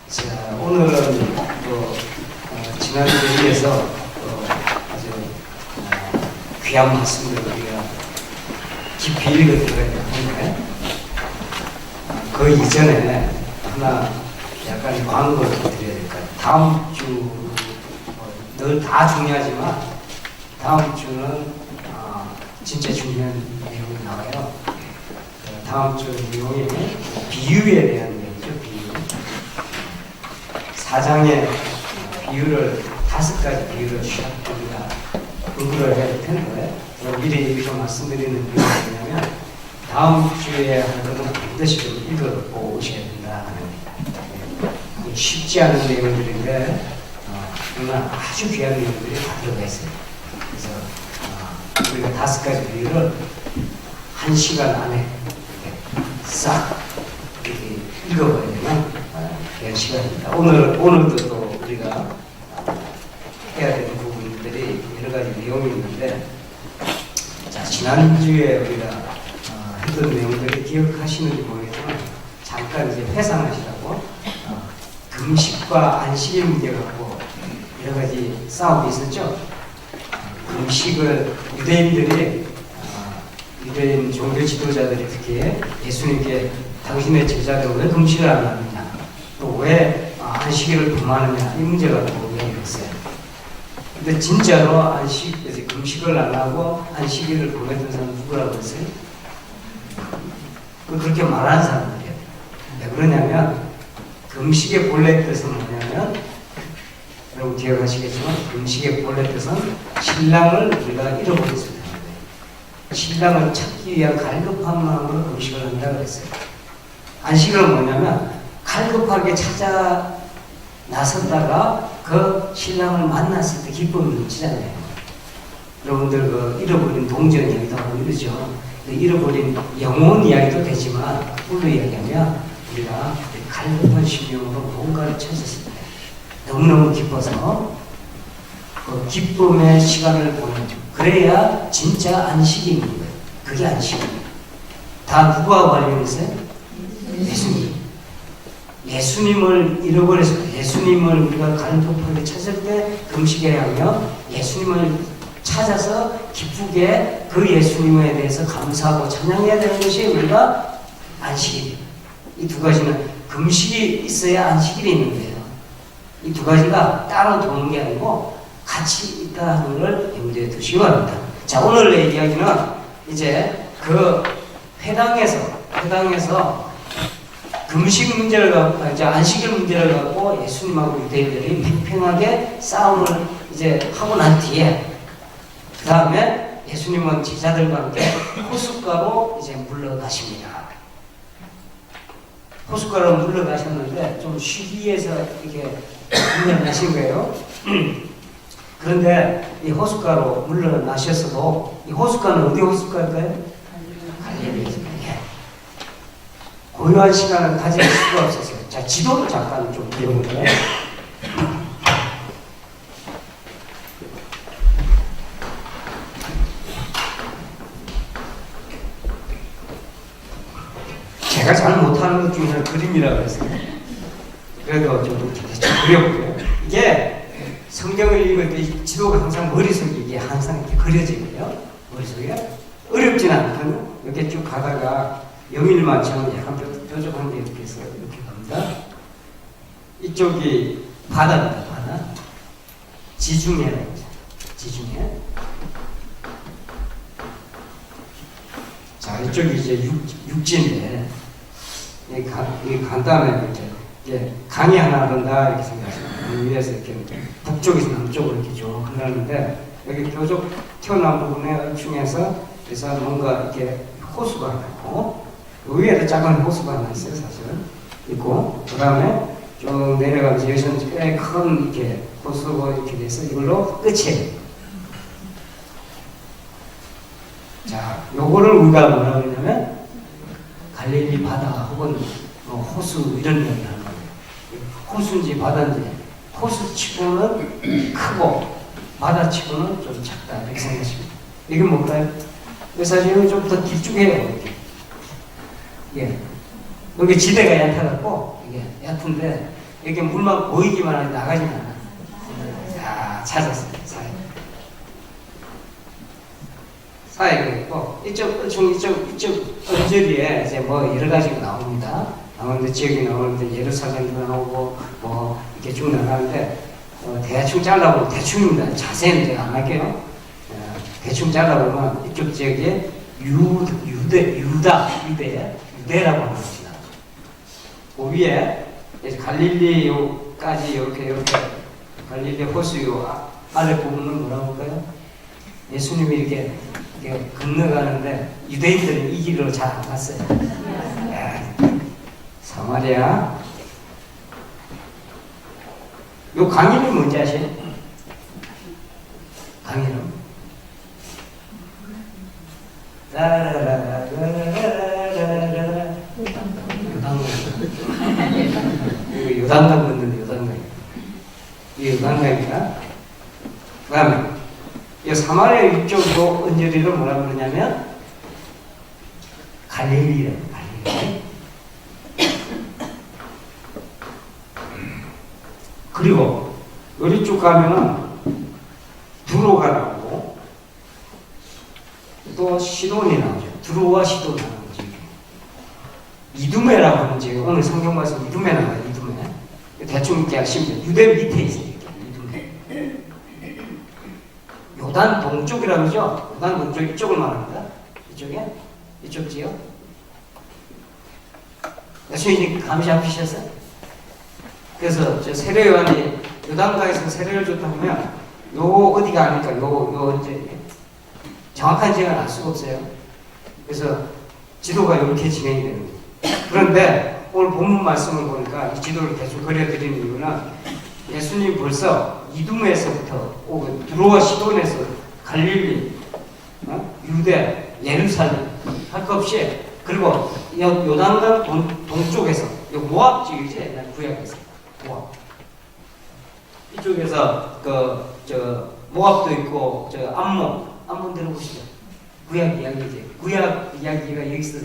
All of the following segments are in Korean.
자, 오늘은 또 지난주에 이어서 아주 귀한 말씀을 우리가 깊이 읽어드려야 하는데 그 이전에 하나 약간 광고를 좀 드려야 될 것 같아요. 다음 주 늘 다 중요하지만 다음 주는 진짜 중요한 내용이 나와요. 다음 주 내용이 비유에 대한 내용이죠. 비유. 4장의 비유를 5가지 비유를 우리가 공부를 해야 될 텐데 미리 이렇게 말씀드리는 이유가 뭐냐면 다음 주에 하루는 반드시 좀 읽어보고 오셔야 된다 하는 쉽지 않은 내용들인데 그러나 아주 귀한 내용들이 다 들어가 있어요. 그래서 우리가 5가지 비유를 1시간 안에 싹 이렇게 읽어봐야 되는 그런 시간입니다. 오늘도 또 우리가 해야 되는 부분들이 여러 가지 내용이 있는데, 자, 지난주에 우리가 했던 내용들을 기억하시는지 모르겠지만, 잠깐 이제 회상하시라고, 금식과 안식의 문제 갖고 여러 가지 싸움이 있었죠. 금식을 유대인 종교 지도자들이 특히 예수님께 당신의 제자들 왜 금식을 안 하느냐, 또 왜 안식일을 금하느냐, 이 문제 갖고 얘기했어요. 근데 진짜로 금식을 안 하고 안식일을 금했던 사람은 누구라고 했어요? 그렇게 말하는 사람들이에요. 왜 그러냐면 금식의 본래 뜻은 뭐냐면, 여러분 기억하시겠지만 금식의 본래 뜻은 신랑을 우리가 잃어버렸을 때 신랑을 찾기 위한 갈급한 마음으로 금식을 한다고 그랬어요. 안식일은 뭐냐면 갈급하게 찾아 나섰다가 그 신랑을 만났을 때 기쁨을 넘치잖아요. 여러분들 그 잃어버린 동전 이야기도 하고 이러죠. 잃어버린 영혼 이야기도 되지만 그걸로 이야기하면 우리가 갈급한 심령으로 뭔가를 찾았을 때 너무너무 기뻐서 그 기쁨의 시간을 보내죠. 그래야 진짜 안식이 있는 거예요. 그게 안식이에요. 다 누구와 관련해서요? 예수님. 예수님을 잃어버려서 예수님을 우리가 갈급하게 찾을 때 금식해야 하며, 예수님을 찾아서 기쁘게 그 예수님에 대해서 감사하고 찬양해야 되는 것이 우리가 안식일이에요. 이 두 가지는 금식이 있어야 안식일이 있는 거예요. 이 두 가지가 따로 도는 게 아니고 같이 있다는 걸 염두에 두시기 바랍니다. 자, 오늘 내 이야기는 이제 그 회당에서 금식 문제를 갖고, 이제 안식일 문제를 갖고 예수님하고 유대인들이 팽팽하게 싸움을 이제 하고 난 뒤에, 그 다음에 예수님은 제자들과 함께 호숫가로 이제 물러가십니다. 호숫가로 물러가셨는데 좀 쉬기 위해서 이렇게 물러나신 거예요. 그런데 이 호숫가로 물러나셨어도 이 호숫가는 어디 호숫가일까요? 갈릴리 호숫가. 고요한 시간을 가질 수가 없었어요. 자, 지도를 잠깐 좀 그려볼까요? 제가 잘 못하는 것 중에 그림이라고 했어요. 그래도 좀 그려볼게요. 이게 성경을 읽을 때 지도가 항상 머릿속에 이게 항상 이렇게 그려지고요. 머릿속에 어렵진 않거든요. 이렇게 쭉 가다가 영일만 처럼 약간 뾰족한 게 이렇게 해서 이렇게 갑니다. 이쪽이 바다입니다. 바다. 지중해라고 하죠. 지중해. 자, 이쪽이 이제 육지인데 이 간단하게 이제 강이 하나 흐른다 이렇게 생각하시면 위에서 이렇게 북쪽에서 남쪽으로 이렇게 쭉 흐르는데, 여기 뾰족 튀어나온 부분에 얼충해서 그래서 뭔가 이렇게 호수가 하나 있고, 위에도 작은 호수가 하나 있어요, 사실은. 있고, 그 다음에 쭉 내려가면서 여기서는 꽤 큰 이렇게 호수가 이렇게 돼서 이걸로 끝이에요. 자, 요거를 우리가 뭐라고 그러냐면 갈릴리 바다 혹은 호수 이런 이야기 하는 거예요. 호수인지 바다인지, 호수 치고는 크고 바다 치고는 좀 작다 이렇게 생각하십니다. 이게 뭘까요? 사실은 좀 더 길쭉해요. 이렇게. 예. 여기 지대가 얕아갖고 이게 얕은데 이렇게 물만 보이기만 하지 나가진 않아. 자, 찾았어요. 사회가 있고 이쪽 언저리에 이제 뭐 여러 가지가 나옵니다. 나오는데 지역이 나오는데 예루살렘도 나오고 뭐 이렇게 쭉 나가는데 대충 잘라보면 대충입니다. 자세히는 제가 안 할게요. 대충 잘라보면 이쪽 지역에 유대라고 하는 것이다. 그 위에 갈릴리까지 이렇게 갈릴리 호수 요 아래 부분은 뭐라고 할까요? 예수님이 이렇게 건너가는데 유대인들은 이 길로 잘 안 갔어요. 사마리아. 요 강이는 뭔지 아세요? 강이는 요단강 건너는 요단강. 이 요단강입니다. 그 다음에 이 사마리아 위쪽으로 언저리를 뭐라 그러냐면 갈릴리예요. 갈릴리. 그리고 여기 쭉 가면은 두로가 나오고 또 시돈이 나오죠. 두로와 시돈 나오는 거죠. 이두메라고 하는 지역, 오늘 성경 말씀 이두메 나와요. 이두메. 대충 이렇게 하시면 유대 밑에 있어요. 요단 동쪽이라면죠. 요단 동쪽 이쪽을 말합니다. 이쪽에? 이쪽 지역? 예수님이 감이 잡히셨어요? 그래서 저 세례 요한이 요단강에서 세례를 줬다 보면 요 어디가 아닐까? 요 이제 정확한 지역은 알 수가 없어요. 그래서 지도가 이렇게 진행이 됩니다. 그런데 오늘 본문 말씀을 보니까 이 지도를 대충 그려드리는 이유는 예수님 벌써 이두메에서부터 두로와 시돈에서 갈릴리, 유대, 예루살렘 할 것 없이 그리고 요단강 동쪽에서 모압 지역이지 옛날 구약에서 모압 이쪽에서 모압도 있고 암몬 들어보시죠. 구약 이야기지. 구약 이야기가 여기서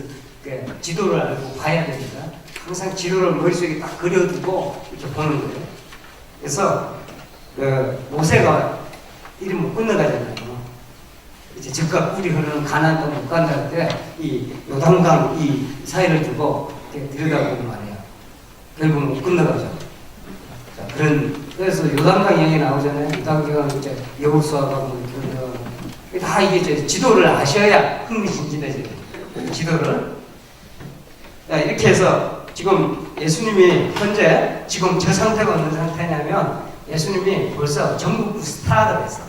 지도를 알고 봐야 되니까 항상 지도를 머릿속에 딱 그려두고 이렇게 보는 거예요. 그래서 모세가 이리 못 건너가잖아요. 이제 적과 꿀이 흐르는 가나안 땅 못 간다 할 때 이 요단강 이 사이를 두고 이렇게 들여다보고 말이에요. 결국 못 건너가죠. 자, 그래서 요단강 얘기 나오잖아요. 요단강 이제 여호수아가 다 이게 지도를 아셔야 흥미진진해져요. 지도를. 자, 이렇게 해서 지금 예수님이 현재 지금 저 상태가 어느 상태냐면 예수님이 벌써 전국구 스타가 됐어.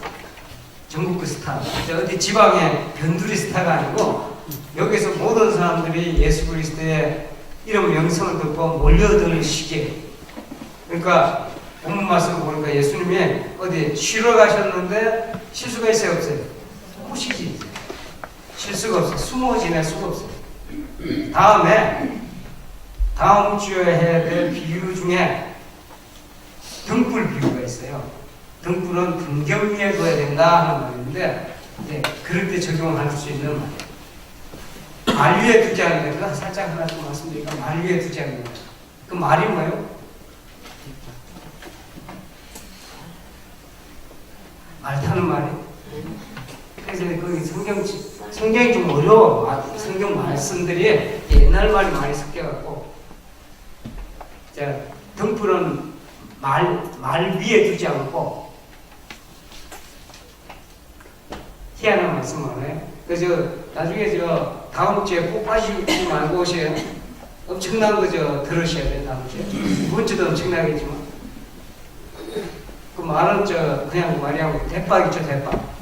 전국구 스타. 어디 지방의 변두리 스타가 아니고 여기서 모든 사람들이 예수 그리스도의 이름 명성을 듣고 몰려들 시기에. 그러니까 본문 말씀을 보니까 예수님이 어디 쉬러 가셨는데 쉴 수가 있어요, 없어요? 못 쉬지. 쉴 수가 없어요. 숨어 지낼 수가 없어요. 다음 주에 해야 될 비유 중에 등불 비유가 있어요. 등불은 등경 위에 둬야 된다 하는 말인데 그럴 때 적용할 수 있는 말이에요. 말 위에 두지 않는 거니까 살짝 하나 좀 말씀드리니까 말 위에 두지 않는 거예요. 그 말이 뭐예요? 말 타는 말이. 그래서 그 성경이 좀 어려워. 성경 말씀들이 옛날 말이 많이 섞여갖고 등불은 말 위에 두지 않고 희한한 말씀을 해요. 그래서 나중에 다음 주에 꼭 빠지지 말고 오세요. 엄청난 거 들으셔야 돼요. 다음 주에. 이번 주도 엄청나겠지만 그 말은 그냥 말이하고 대박이죠. 대박.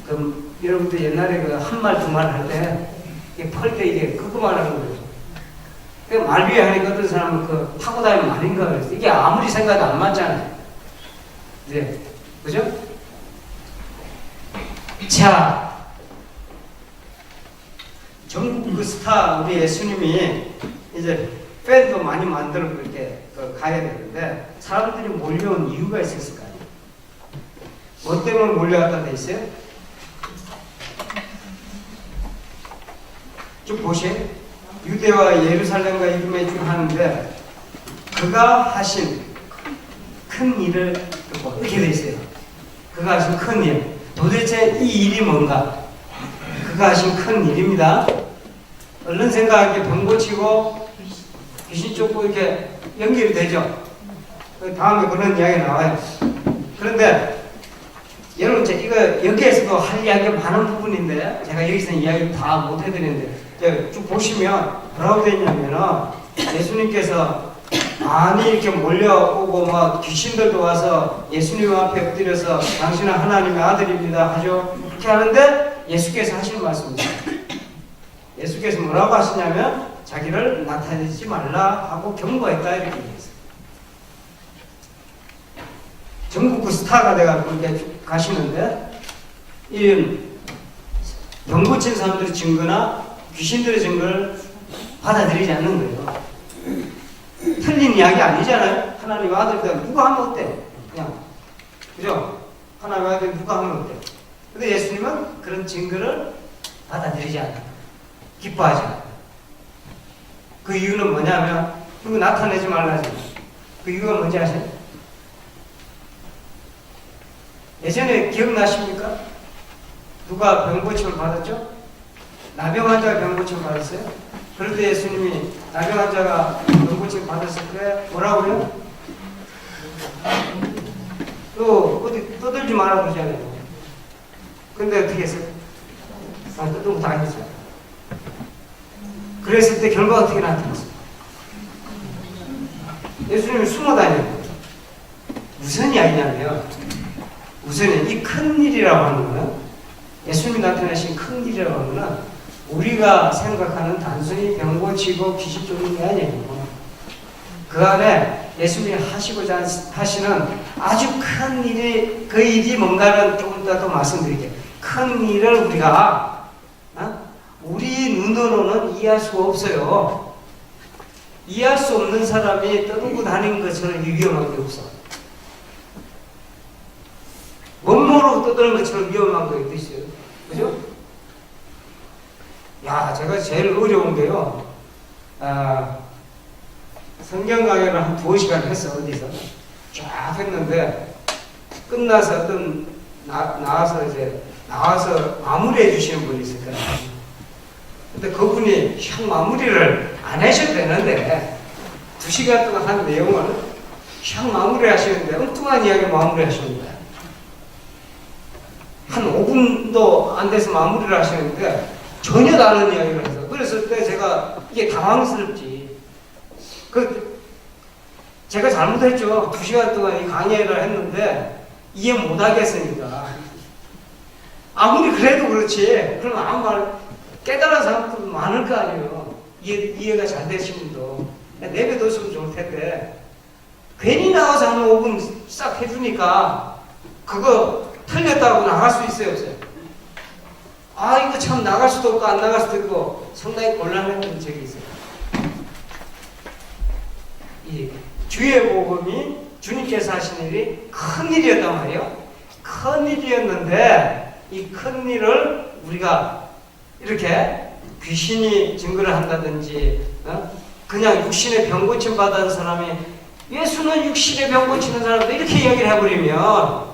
그럼 여러분들 옛날에 한 말 두 말 할 때 펄 때 이게 그거만 하는 거예요. 말 위에 하니까 어떤 사람은 하고 다니는 말인가 그랬어. 이게 아무리 생각해도 안 맞잖아요. 네. 그죠? 자, 전국 그 스타 우리 예수님이 이제 팬도 많이 만들어 그렇게 가야 되는데 사람들이 몰려온 이유가 있었을 거 아니에요. 뭐 때문에 몰려왔다 돼 있어요? 쭉 보세요. 유대와 예루살렘과 이름에 쭉 하는데 그가 하신 큰 일을 듣고 이렇게 돼 있어요. 그가 하신 큰 일. 도대체 이 일이 뭔가? 그가 하신 큰 일입니다. 얼른 생각하기에 병 고치고 귀신 쫓고 이렇게 연결이 되죠. 다음에 그런 이야기 나와요. 그런데 여러분 이거 여기에서도 할 이야기가 많은 부분인데 제가 여기서 이야기 다 못 해드리는데 쭉 보시면 뭐라고 되어 있냐면은 예수님께서 많이 이렇게 몰려오고 막 귀신들도 와서 예수님 앞에 엎드려서 당신은 하나님의 아들입니다 하죠. 그렇게 하는데 예수께서 하시는 말씀입니다. 예수께서 뭐라고 하시냐면 자기를 나타내지 말라 하고 경고했다 이렇게 얘기했어요. 전국구 스타가 돼가 그렇게 가시는데 이 병 고친 사람들의 증거나 귀신들의 증거를 받아들이지 않는 거예요. 틀린 이야기 아니잖아요. 하나님 아들이다 누가 하면 어때? 그냥 그죠? 하나님 아들 누가 하면 어때? 근데 예수님은 그런 증거를 받아들이지 않아요. 기뻐하지 않아요. 그 이유는 뭐냐면 그거 나타내지 말라지. 그 이유가 뭔지 아세요? 예전에 기억나십니까? 누가 병고침을 받았죠? 나병 환자가 병고침을 받았어요? 그럴 때 예수님이 나병 환자가 병고침을 받았을 때 뭐라고요? 또 어디 떠들지 마라 그러잖아요. 근데 어떻게 했어요? 떠들고 다 했어요. 그랬을 때 결과가 어떻게 나타났어요? 예수님이 숨어 다녀요. 무슨 이야기냐면 우선 이 큰 일이라고 하는 거는 예수님이 나타내신 큰 일이라고 하는 거는 우리가 생각하는 단순히 병 고치고 귀신 쫓는 게 아니에요. 그 안에 예수님이 하시고자 하시는 아주 큰 일이 그 일이 뭔가는 조금 더 말씀드릴게요. 큰 일을 우리가 우리 눈으로는 이해할 수가 없어요. 이해할 수 없는 사람이 떠들고 다니는 것처럼 위험한 게 없어. 원모로 떠드는 것처럼 위험한 거 있어요. 그죠? 야, 제가 제일 어려운 게요. 성경 강의를 한 2시간 했어, 어디서. 쫙 했는데, 끝나서 나와서 마무리해 주시는 분이 있을 거예요. 근데 그분이 형 마무리를 안 하셔도 되는데, 2시간 동안 한 내용을 형 마무리 하시는데, 엉뚱한 이야기 마무리 하시는 거예요. 한 5분도 안 돼서 마무리를 하시는데 전혀 다른 이야기를 해서 그랬을 때 제가 이게 당황스럽지. 제가 잘못했죠. 2시간 동안 이 강의를 했는데 이해 못하겠으니까. 아무리 그래도 그렇지. 그럼 아무 말 깨달은 사람도 많을 거 아니에요. 이해가 잘 되신 분도. 내버려뒀으면 좋을 텐데 괜히 나와서 한 5분 싹 해주니까 그거 틀렸다고 나갈 수 있어요, 없어요? 이거 참 나갈 수도 없고 안 나갈 수도 있고 상당히 곤란했던 적이 있어요. 이 주의 복음이 주님께서 하신 일이 큰 일이었단 말이에요. 큰 일이었는데 이 큰 일을 우리가 이렇게 귀신이 증거를 한다든지 그냥 육신의 병 고침 받은 사람이 예수는 육신의 병 고치는 사람도 이렇게 이야기를 해버리면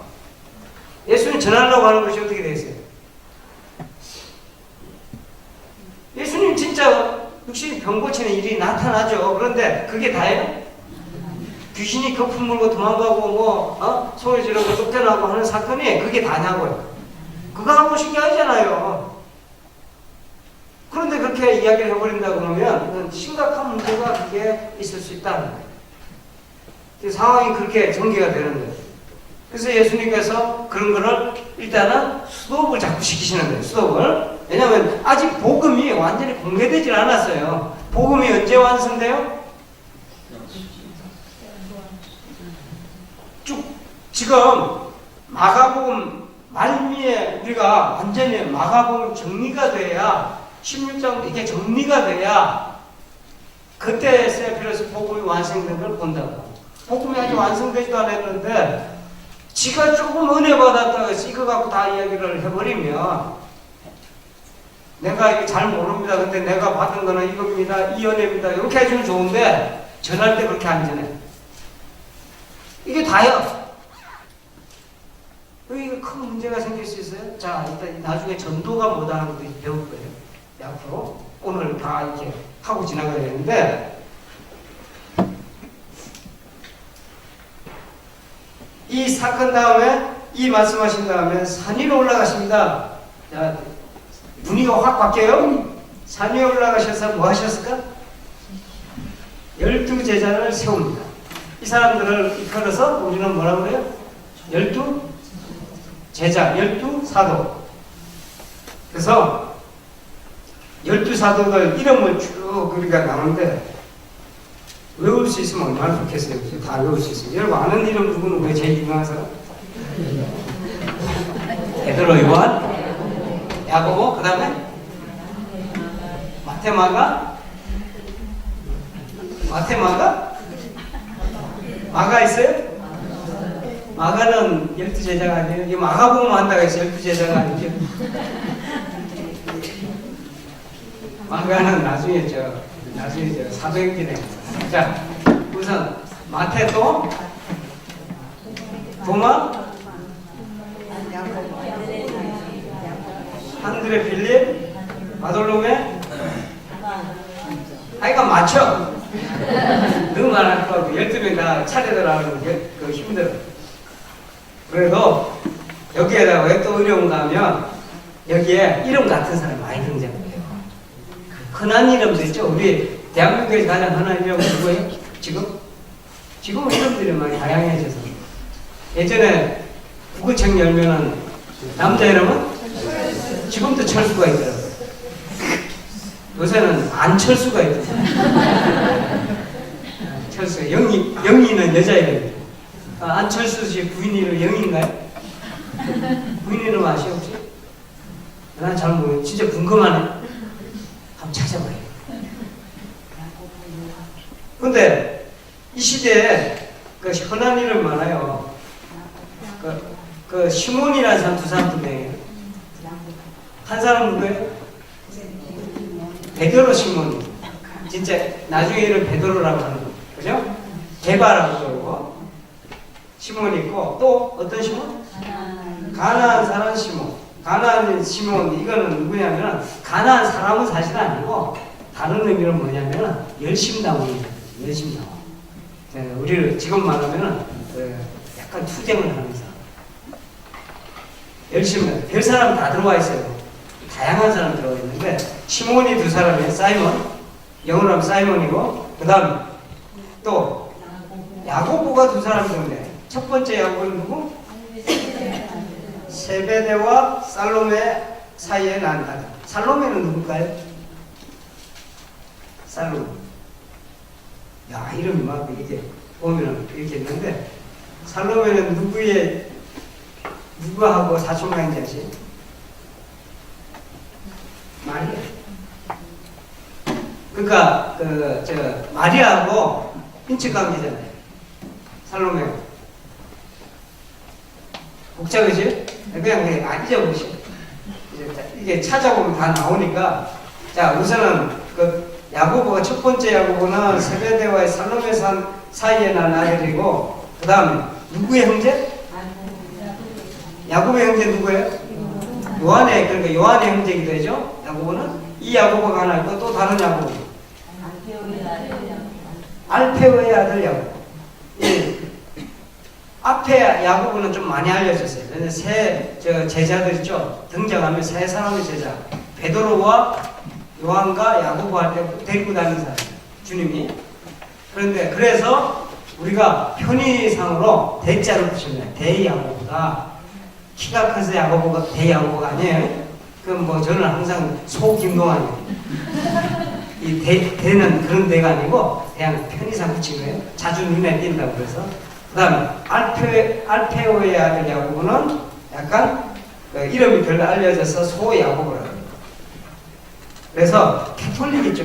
예수님 전하려고 하는 것이 어떻게 되겠어요? 예수님 진짜 육신이 병 고치는 일이 나타나죠. 그런데 그게 다예요? 귀신이 거품 물고 도망가고 소리 지르고 쫓겨나고 하는 사건이 그게 다냐고요. 그거 하고 신기하잖아요. 그런데 그렇게 이야기를 해버린다고 그러면 심각한 문제가 그게 있을 수 있다는 거예요. 상황이 그렇게 전개가 되는 거예요. 그래서 예수님께서 그런 거를 일단은 수업을 자꾸 시키시는 거예요. 수업을. 왜냐하면 아직 복음이 완전히 공개되질 않았어요. 복음이 언제 완성돼요? 쭉 지금 마가복음 말미에 우리가 완전히 마가복음 정리가 돼야 16장 이게 정리가 돼야 그때 세필에서 복음이 완성된 걸 본다고. 복음이 아직 완성되지도 않았는데 지가 조금 은혜 받았다가 이거 갖고 다 이야기를 해버리면 내가 이거 잘 모릅니다. 근데 내가 받은 거는 이겁니다. 이 은혜입니다. 이렇게 해주면 좋은데 절할 때 그렇게 안 전해. 이게 다요. 이거 큰 문제가 생길 수 있어요. 자, 일단 나중에 전도가 뭐다 하는 거 배울 거예요. 앞으로 오늘 다 이렇게 하고 지나가야 되는데, 이 사건 다음에 이 말씀하신 다음에 산 위로 올라가십니다. 자, 분위기가 확 바뀌어요. 산 위에 올라가셔서 뭐 하셨을까? 12제자를 세웁니다. 이 사람들을 이끌어서 우리는 뭐라고 그래요? 12제자, 12사도. 그래서 12사도들 이름을 쭉 우리가 나오는데 외울 수 있으면 얼마나 좋겠어요. 다 외울 수 있어요. 여러분 아는 이름 누구는 왜 제일 유명한 사람? 베드로, 요한, 야고보, 그 다음에 마테마가? 마가 있어요? 마가는 12제자가 아니에요. 이 마가복음 한다고 해서 12제자가 아니죠. 마가는 나중에 사도행전에. 자, 우선 마태 또 도마, 한드레 빌립, 바돌로메. 하여간 맞춰. 너무 많을 거고 12명 다 차례대로 하는 그 힘들어. 그래도 여기에다가 왜 또 어려운가 하면 여기에 이름 같은 사람이 많이 등장해요. 흔한 이름도 있죠. 우리 대한민국에서 가장 흔한 이름은 누구예요? 지금은 이름들이 많이 다양해져서. 예전에 구구책 열면은 남자 이름은 지금도 철수가 있더라고요. 요새는 안철수가 있더라고요. 철수, 영희는 여자 이름이에요. 안철수 씨 부인 이름 영희인가요? 부인 이름 아시오 혹시? 난 잘 모르겠어요. 진짜 궁금하네. 한번 찾아봐요. 근데 이 시대에 그 흔한 이름 많아요. 그 시몬이라는 사람 두 사람 분명해요. 한 사람 누구예요? 베드로 시몬. 진짜 나중에 이름 베드로라고 하는 거. 그죠? 게바라고 그러고 시몬이 있고 또 어떤 시몬? 가나안 사람 시몬. 가나안 시몬 이거는 누구냐면 가나안 사람은 사실 아니고 다른 의미로 뭐냐면 열심당원이에요. 열심당원. 우리를 지금 말하면 약간 투쟁을 하는 사람. 열심히 별 사람 다 들어와 있어요. 다양한 사람 들어와 있는데 시몬이 두 사람이에요. 사이먼, 영어로 하면 사이먼이고 그 다음 또 야고보가 두 사람 들어오네. 첫 번째 야고보는 누구? 세베대와 살로메 사이에 난 아들. 살로메는 누굴까요? 살로메. 야, 이름이 막 이렇게 보면 이렇게 있는데 살로메는 누구하고 사촌간인지 아시죠? 마리아. 그러니까 마리아하고 인척 관계잖아요. 살로메. 복잡하지? 그냥 잊어보시오. 이게 찾아보면 다 나오니까. 자, 우선은 야고보가 첫 번째 야고보는 세베대와의 살로메 사이에 난 아들이고, 그 다음에 누구의 형제? 야고보의 형제 누구예요? 요한의, 그러니까 요한의 형제이기도 하죠. 야고보는 이 야고보가 하나 있고 또 다른 야고보. 알페오의 아들 야고보. 앞에 야고보는 좀 많이 알려졌어요. 그런데 제자들 있죠. 등장하면 세 사람의 제자. 베드로와 요한과 야고보한테 데리고 다니는 사람. 주님이. 그런데 그래서 우리가 편의상으로 대자를 붙이면 대야고보다. 키가 커서 야고보가 대야고보가 아니에요. 그럼 뭐 저는 항상 소김동환이에요. 이 대는 그런 대가 아니고 그냥 편의상 붙인 거예요. 자주 눈에 띈다고 그래서. 그 다음에 알페오의 아들 야고보는 약간 이름이 별로 알려져서 소야고보라고 해요. 그래서 캐톨릭 있죠.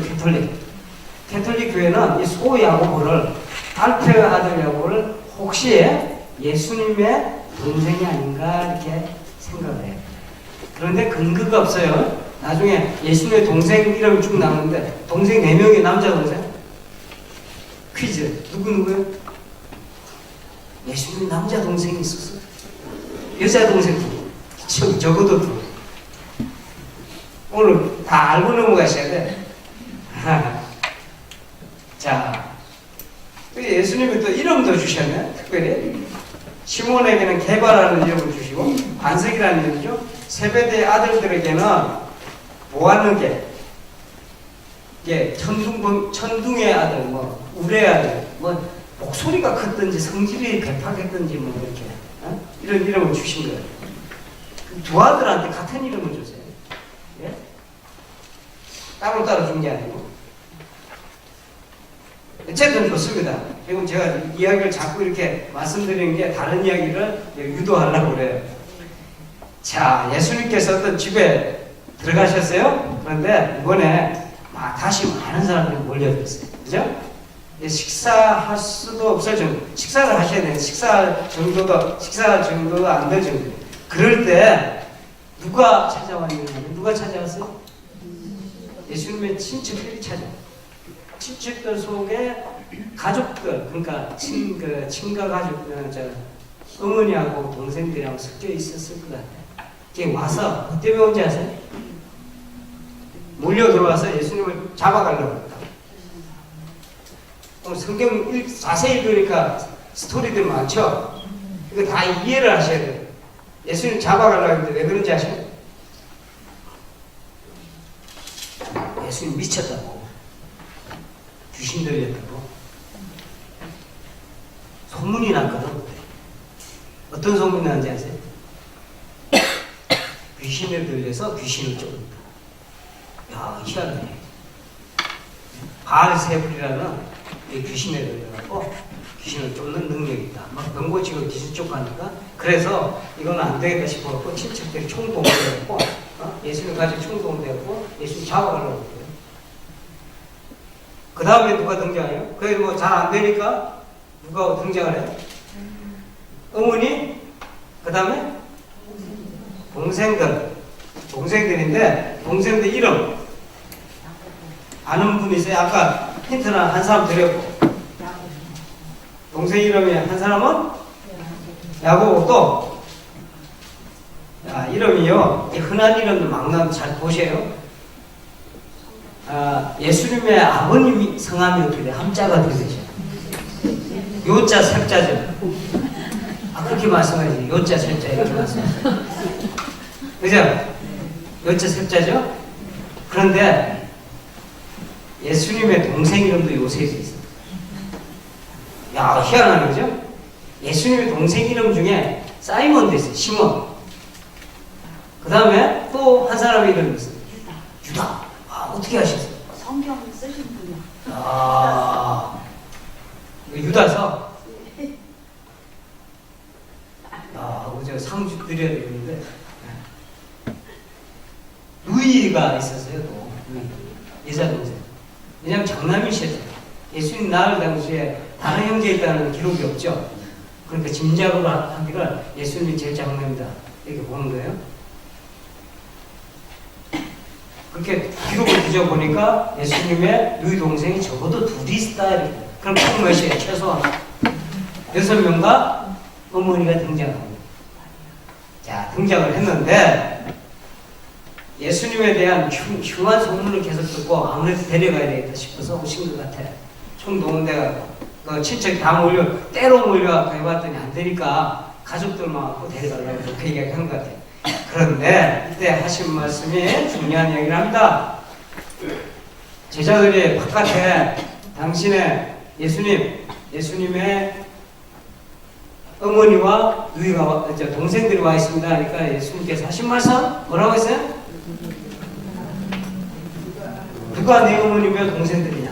캐톨릭 교회는 이 소야고보를 알페오의 아들 야고보를 혹시 예수님의 동생이 아닌가 이렇게 생각을 해요. 그런데 근거가 없어요. 나중에 예수님의 동생 이름이 쭉 나오는데 동생 4명이 남자 그러세요? 퀴즈. 누구예요? 예수님 남자 동생이 있었어요. 여자 동생 두. 적어도 두. 오늘 다 알고 넘어가셔야 돼. 자, 예수님이 또 이름도 주셨네. 특별히 시몬에게는 개바라는 이름을 주시고 반석이라는 이름이죠. 세베대의 아들들에게는 보아느게, 천둥의 아들, 뭐 우레의 아들, 뭐 목소리가 컸든지 성질이 괴팍했든지 뭐 이렇게 이런 이름을 주신 거예요. 두 아들한테 같은 이름을 주세요. 예? 따로따로 준 게 아니고. 어쨌든 좋습니다. 지금 제가 이야기를 자꾸 이렇게 말씀드리는 게 다른 이야기를 유도하려고 그래요. 자, 예수님께서 어떤 집에 들어가셨어요. 그런데 이번에 다시 많은 사람들이 몰려들었어요. 그죠? 식사할 수도 없을 정도. 식사를 하셔야 돼요. 식사 정도도 안 될 정도. 그럴 때 누가 찾아왔냐면 누가 찾아왔어요? 예수님의 친척들이 찾아왔어요. 친척들 속에 가족들, 그러니까 친가 가족들, 어머니하고 동생들이랑 섞여 있었을 것 같아요. 이게 와서 뭐 때문에 온지 아세요? 몰려 들어와서 예수님을 잡아가려고 했다. 성경 자세히 읽으니까 스토리들 많죠? 이거 다 이해를 하셔야 돼요. 예수님 잡아가려고 했는데 왜 그런지 아세요? 예수님 미쳤다고. 귀신 들렸다고. 소문이 났거든. 그때. 어떤 소문이 났는지 아세요? 귀신을 들려서 귀신을 쫓는다. 야, 희한하네. 바알세불이라는 귀신에 들려갖고 귀신을 쫓는 능력이 있다. 막 병고치고 귀신 쫓아가니까 그래서 이건 안 되겠다 싶어갖고 친척들이 총동원되었고 예수님 가지고 총동원되었고 예수님 잡아가려고 했어요. 그 다음에 누가 등장해요? 그게 뭐 잘 안 되니까 누가 등장을 해요? 어머니, 그 다음에 동생들인데 동생들 이름 아는 분 있어요? 아까 힌트나 한 사람 드렸고 동생 이름이 한 사람은 야고보 또 이름이요. 흔한 이름도 막 나오면 잘 보세요. 예수님의 아버님이 성함이 어떻게 돼? 함자가 어떻게 되죠? 요자 sep자죠. 그렇게 말씀하지. 요자 sep자 이렇게 말씀하죠. 그죠? 요자 sep자죠? 그런데 예수님의 동생 이름도 요셉이 있어요. 야, 희한하네, 그죠? 예수님의 동생 이름 중에 사이먼도 있어요. 시몬. 그 다음에 또 한 사람의 이름이 있어요. 유다. 어떻게 하셨어요? 성경 쓰신 분이요. 유다서. 제가 상주 드려야 되는데. 루이가 있었어요, 또. 루이. 여자 동생. 왜냐면 장남이셨어요. 예수님 낳을 당시에 다른 형제 있다는 기록이 없죠. 그러니까 짐작으로 하기를 예수님이 제일 장남이다. 이렇게 보는 거예요. 그렇게 기록을 뒤져보니까 예수님의 누이 동생이 적어도 둘이 있다. 그럼 총 몇이에요? 최소한 6명과 어머니가 등장합니다. 자, 등장을 했는데 예수님에 대한 흉한 소문을 계속 듣고 아무래도 데려가야 되겠다 싶어서 오신 것 같아요. 총동원돼가지고 친척이 다 때로 몰려가고 해봤더니 안 되니까 가족들만 갖고 데려가려고 그렇게 이야기한 것 같아요. 그런데 그때 하신 말씀이 중요한 얘기를 합니다. 제자들이 바깥에 당신의 예수님의 어머니와 누이가 동생들이 와 있습니다. 그러니까 예수님께서 하신 말씀 뭐라고 했어요? 누가 내 어머니며 동생들이냐?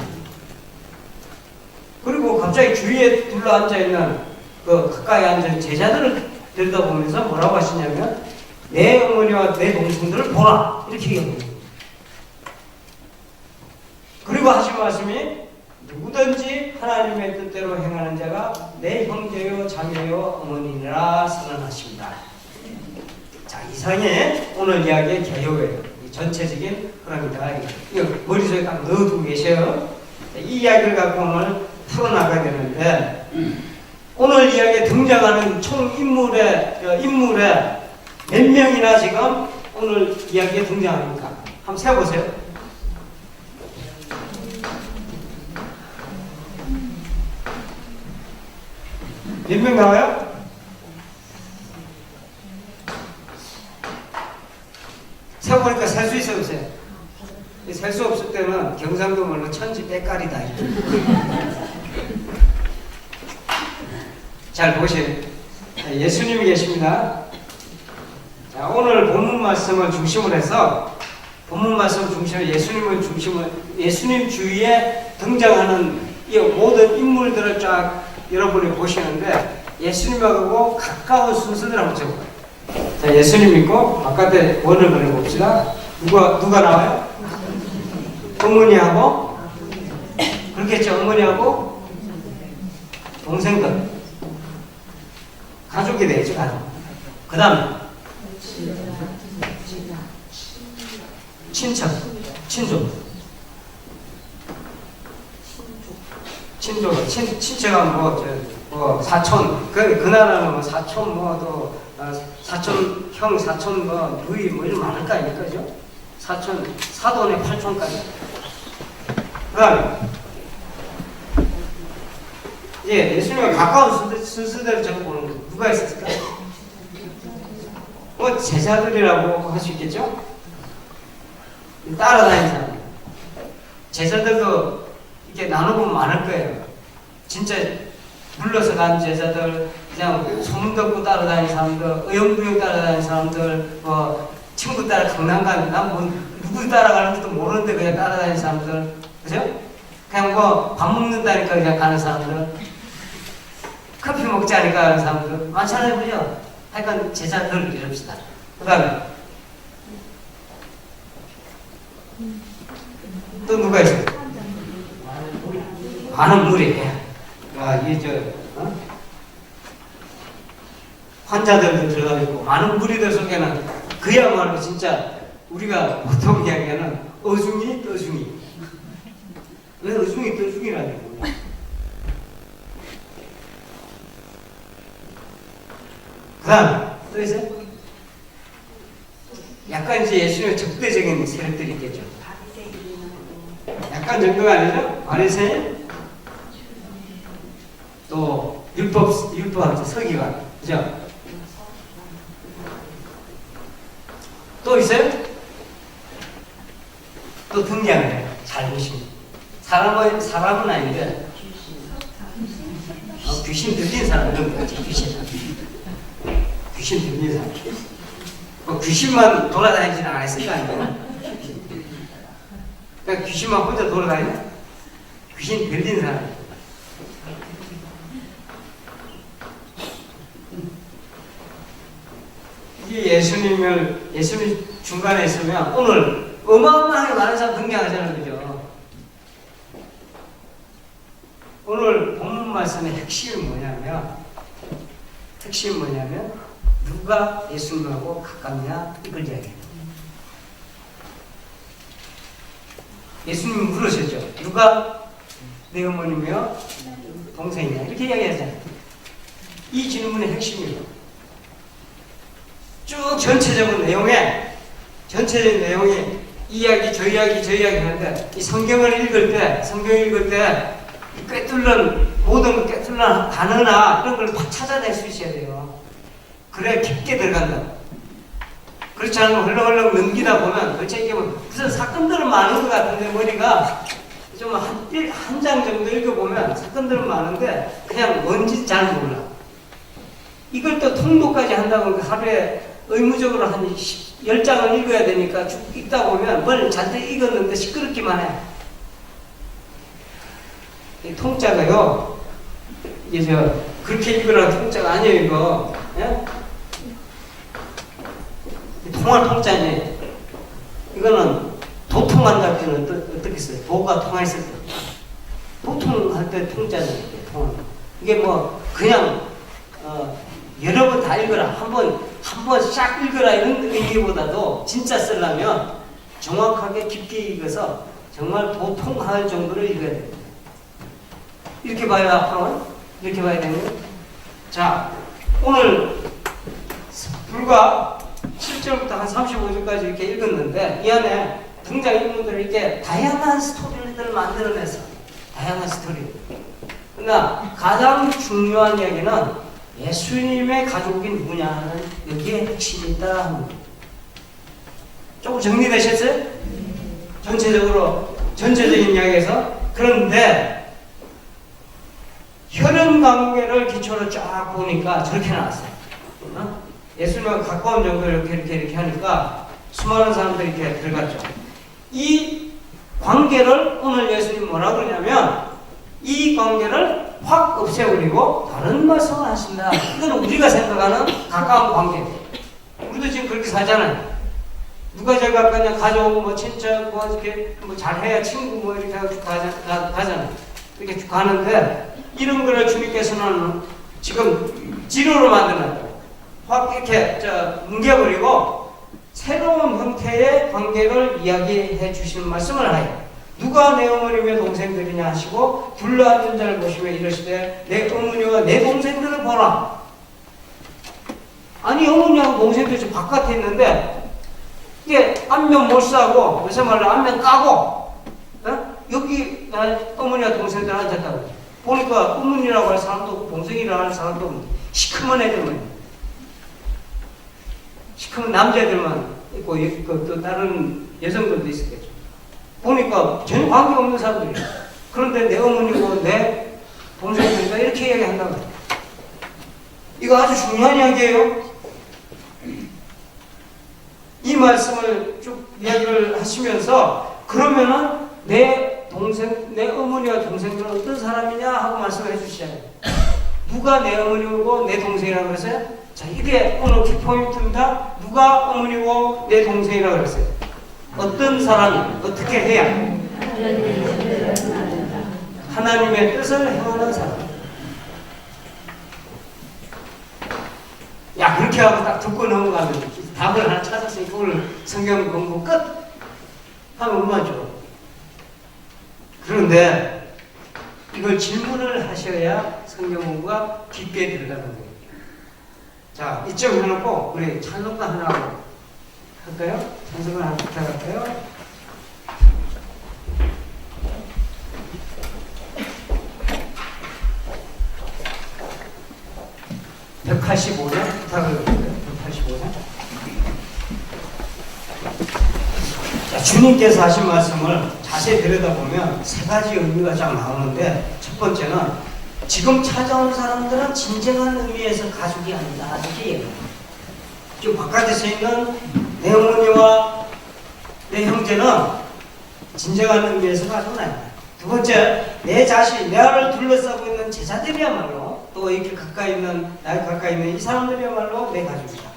그리고 갑자기 주위에 둘러 앉아 있는 가까이 앉은 제자들을 들여다보면서 뭐라고 하시냐면 내 어머니와 내 동생들을 보라 이렇게 얘기합니다. 그리고 하신 말씀이 누구든지 하나님의 뜻대로 행하는 자가 내 형제요 자매요 어머니라 선언하십니다. 자, 이상이 오늘 이야기의 개요예요. 전체적인 흐름이다. 이거 머릿속에 딱 넣어두고 계셔요. 이 이야기를 갖고 오늘 풀어나가야 되는데 오늘 이야기에 등장하는 총 인물의 몇 명이나 지금 오늘 이야기에 등장합니까? 한번 세어보세요. 몇 명 나와요? 세어보니까 셀 수 있어요, 없어요? 셀 수 없을 때는 경상도 말로 천지 빼깔이다. 잘 보세요. 예수님이 계십니다. 자, 오늘 본문 말씀을 중심으로 해서 본문 말씀 중심으로 예수님을 중심으로 예수님 주위에 등장하는 이 모든 인물들을 쫙 여러분이 보시는데 예수님하고 가까운 순서들 한번 적어봐요. 자, 예수님 믿고 바깥에 원을 그려봅시다. 누가 나와요? 어머니하고 그렇겠죠. 어머니하고 동생들 가족이 되죠. 가족. 그 다음에 친척, 친족은 뭐 사촌, 그 나라는 뭐 사촌 뭐또 사촌 형, 사촌 뭐 누이 뭐 이런 많을 거 아닙니까, 그죠? 사촌, 사돈의 팔촌까지. 그다음에 예, 예수님과 가까운 순서대로 적어보는 거 누가 있었을까? 뭐 제자들이라고 할 수 있겠죠? 따라다니는 사람. 제자들도 이렇게 나눠보면 많을 거예요. 진짜 물러서 간 제자들, 그냥 소문 듣고 따라다니는 사람들, 의형부형 따라다니는 사람들, 뭐 친구 따라 강남 가는, 난뭐 누구 따라가는지도 모르는데 그냥 따라다니는 사람들, 그죠? 그냥 뭐 밥 먹는다니까 그냥 가는 사람들, 커피 먹자니까 가는 사람들 많잖아요, 그죠? 하여간 제자들 이럽시다. 그 다음에 또 누가 있어요? 많은 무리. 아, 이게 환자들도 들어가 있고 많은 무리들 속에는 그야말로 진짜 우리가 보통 이야기하는 어중이 떠중이. 왜 어중이 떠중이라는 거야? 그 다음 또 있어요? 약간 이제 예수님의 적대적인 세력들이 있겠죠. 약간 정도가 아니죠? 바리새인 또 율법학자 서기관, 그죠? 또 있어요? 또 등장을 해요. 잘 보시면 사람은 아닌데 귀신 들린 사람 이런 거지. 귀신 들린 사람. 뭐 귀신만 돌아다니지는 않았을 거 아니에요? 그러니까 귀신만 혼자 돌아다니나? 귀신 들린 사람. 이게 예수님 중간에 있으면 오늘 어마어마하게 많은 사람 등장하잖아요, 그죠? 오늘 본문 말씀의 핵심이 뭐냐면 누가 예수님하고 가깝냐 이걸 이야기해요. 예수님이 물으셨죠. 누가 내 어머니며 동생이냐 이렇게 이야기하잖아요. 이 질문의 핵심이에요. 쭉 전체적인 내용이 이야기 저 이야기 하는데 이 성경을 읽을 때 모든 걸 꿰뚫는 단어나 이런 걸 다 찾아낼 수 있어야 돼요. 그래야 깊게 들어간다. 그렇지 않으면 헐렁헐렁 넘기다 보면 도대체 이게 무슨 사건들은 많은 것 같은데 머리가 좀 한 장 정도 읽어보면 사건들은 많은데 그냥 뭔지 잘 몰라. 이걸 또 통독까지 한다고 하루에 의무적으로 한 10장을 읽어야 되니까 쭉 읽다 보면 뭘 잔뜩 읽었는데 시끄럽기만 해. 이 통짜가요, 이게 그렇게 읽으라는 통짜가 아니에요, 이거. 예? 통할 통짜니 이거는 도통한다 할 때는 어떻게 써요? 도가 통했을 때. 도통할 때 통짜잖아요, 이게 뭐, 그냥, 여러 번 다 읽어라. 한 번 싹 읽어라. 이런 의미보다도 진짜 쓰려면 정확하게 깊게 읽어서 정말 도통할 정도로 읽어야 됩니다. 이렇게 봐요, 앞으로는. 이렇게 봐야 되는 거예요. 자, 오늘 불과 7절부터 한 35절까지 이렇게 읽었는데, 이 안에 등장인물들을 이렇게 다양한 스토리들을 만들어내서, 다양한 스토리. 그러나 가장 중요한 이야기는 예수님의 가족이 누구냐는 여기에 핵심이 있다 하는 거예요. 조금 정리되셨어요? 전체적인 이야기에서. 그런데 혈연 관계를 기초로 쫙 보니까 저렇게 나왔어요. 예수님과 가까운 정도를 이렇게 하니까 수많은 사람들이 이렇게 들어갔죠. 이 관계를 오늘 예수님 뭐라고 그러냐면, 이 관계를 확 없애버리고 다른 말씀을 하신다. 이건 우리가 생각하는 가까운 관계. 우리도 지금 그렇게 살잖아요. 누가 제일 가까냐? 가족, 뭐 친척, 뭐 이렇게 뭐 잘해야 친구, 뭐 이렇게 하고 가잖아요. 이렇게 쭉 가는데, 이런 거를 주님께서는 지금 지루로 만들어놨고, 확 이렇게 뭉개버리고 새로운 형태의 관계를 이야기해 주시는 말씀을 하여, 누가 내 어머니와 동생들이냐 하시고 둘러앉은 자를 보시며 이러시되 내 어머니와 내 동생들을 보라. 아니, 어머니하고 동생들이 지금 바깥에 있는데 이게 안면 몰수하고, 요새 말로 안면 까고, 여기 어머니와 동생들 앉았다고 보니까 어머니라고 할 사람도 없고 동생이라고 할 사람도 없고 시커먼 애들만, 시커먼 남자애들만 있고 또 다른 여성들도 있었겠죠. 보니까 전혀 관계없는 사람들이에요. 그런데 내 어머니고 내 동생들이다 이렇게 이야기한다고. 이거 아주 중요한 이야기예요. 이 말씀을 쭉 이야기를 하시면서, 그러면은 내 어머니와 동생들은 어떤 사람이냐 하고 말씀을 해주시잖아요. 누가 내 어머니고 내 동생이라고 그랬어요? 자, 이게 오늘 키포인트입니다. 누가 어머니고 내 동생이라고 그랬어요? 어떤 사람이 어떻게 해야 하나님의 뜻을 행하는 사람. 야, 그렇게 하고 딱 듣고 넘어가면 답을 하나 찾았으니까 오늘 성경 공부 끝 하면 얼마죠? 그런데 이걸 질문을 하셔야 성경 공부가 깊게 들어가는 거예요. 자, 이쯤 해놓고 우리 찬송가 하나 하고 할까요? 찬송가 하나 부탁할까요? (185장) 부탁을 드릴게요. 185장. 자, 주님께서 하신 말씀을 자세히 들여다보면 세 가지 의미가 쫙 나오는데, 첫 번째는 지금 찾아온 사람들은 진정한 의미에서 가족이 아니다 이렇게 얘기해요. 지금 바깥에서 있는 내 어머니와 내 형제는 진정한 의미에서 가족은 아니다. 두 번째, 내 자신, 나를 둘러싸고 있는 제자들이야말로, 또 이렇게 나에 가까이 있는 이 사람들이야말로 내 가족이다.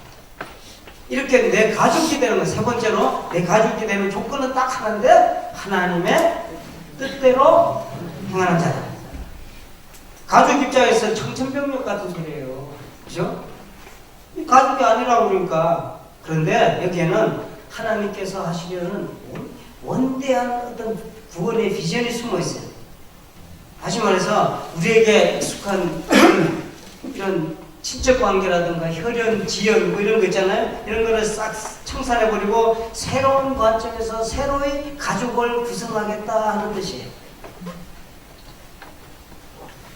이렇게 내 가족이 되는 건, 세 번째로 내 가족이 되는 조건은 딱 하나인데, 하나님의 뜻대로 행하는 자다. 가족 입장에서 청천벽력 같은 소리예요. 그죠? 가족이 아니라고 그러니까. 그런데 여기에는 하나님께서 하시려는 원대한 어떤 구원의 비전이 숨어 있어요. 다시 말해서 우리에게 익숙한 이런 친척 관계라든가 혈연, 지연 뭐 이런 거 있잖아요. 이런 거를 싹 청산해버리고 새로운 관점에서 새로이 가족을 구성하겠다 하는 뜻이에요.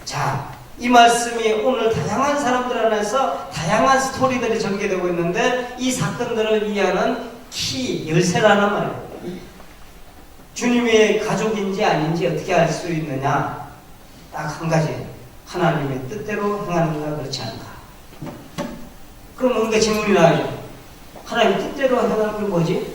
자, 이 말씀이 오늘 다양한 사람들 안에서 다양한 스토리들이 전개되고 있는데, 이 사건들을 이해하는 키, 열쇠라는 말이에요. 주님의 가족인지 아닌지 어떻게 알 수 있느냐? 딱 한 가지. 하나님의 뜻대로 행하는가 그렇지 않은가. 그럼 뭔가 질문이 나와야죠. 하나님 뜻대로 행하는 건 뭐지?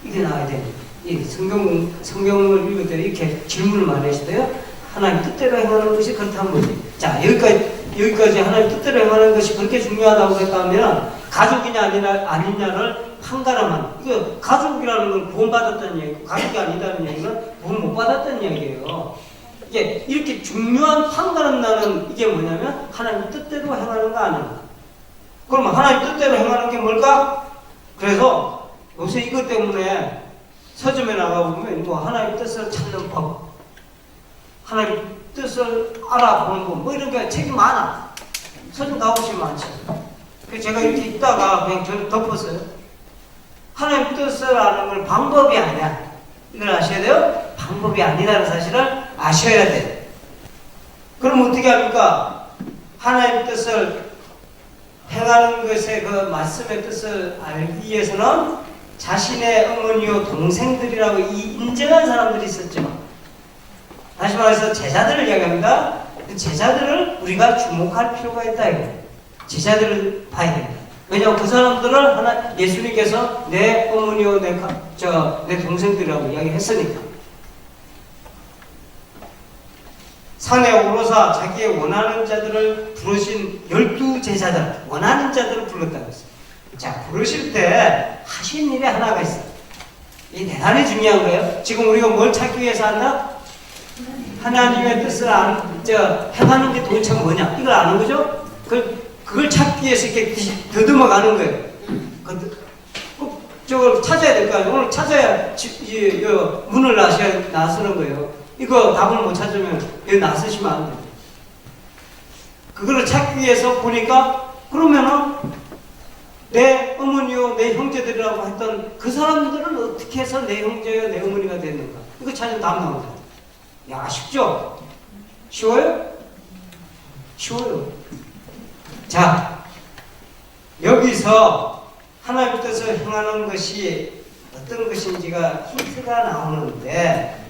이게 나와야 돼요. 이 성경을 읽을 때 이렇게 질문을 많이 하시대요. 하나님 뜻대로 행하는 것이 그렇다면 뭐지? 자, 여기까지 하나님 뜻대로 행하는 것이 그렇게 중요하다고 했다면, 가족이냐 아니냐를 판가름한, 이거 가족이라는 건 구원받았다는 얘기고, 가족이 아니다는 얘기는 구원 못 받았다는 얘기예요. 이게 이렇게 중요한 판가름 나는 이게 뭐냐면, 하나님 뜻대로 행하는가 아닌가. 그러면 하나님 뜻대로 행하는 게 뭘까? 그래서 요새 이것 때문에 서점에 나가보면 뭐 하나님 뜻을 찾는 법, 하나님 뜻을 알아보는 거, 뭐 이런 게 책이 많아. 서점 가보시면 많죠. 그래서 제가 이렇게 있다가 그냥 저를 덮었어요. 하나님 뜻을 아는 건 방법이 아니야. 이걸 아셔야 돼요. 방법이 아니라는 사실을 아셔야 돼. 그럼 어떻게 합니까? 하나님 뜻을 행하는 것의 그 말씀의 뜻을 알기 위해서는 자신의 어머니요 동생들이라고 이 인정한 사람들이 있었죠. 다시 말해서 제자들을 이야기합니다. 제자들을 우리가 주목할 필요가 있다. 제자들을 봐야 됩니다. 왜냐하면 그 사람들을 하나 예수님께서 내 어머니요 내 동생들이라고 이야기했으니까. 산에 오르사 자기의 원하는 자들을 부르신 12제자들, 원하는 자들을 불렀다고 했어요. 자, 부르실 때 하신 일이 하나가 있어요. 이 대단히 중요한 거예요. 지금 우리가 뭘 찾기 위해서 한다? 하나님의 뜻을 행하는 게 도대체 뭐냐? 이걸 아는 거죠? 그걸 찾기 위해서 이렇게 더듬어 가는 거예요. 저걸 찾아야 될 거 아니에요? 오늘 찾아야 문을 나서는 거예요. 이거 답을 못 찾으면 여기 나서시면 안 돼요. 그거를 찾기 위해서 보니까 그러면은 내 어머니요 내 형제들이라고 했던 그 사람들은 어떻게 해서 내 형제요 내 어머니가 됐는가? 이거 찾으면 답 나오잖아요. 야, 쉽죠? 쉬워요? 쉬워요. 자, 여기서 하나님의 뜻을 행하는 것이 어떤 것인지가 힌트가 나오는데,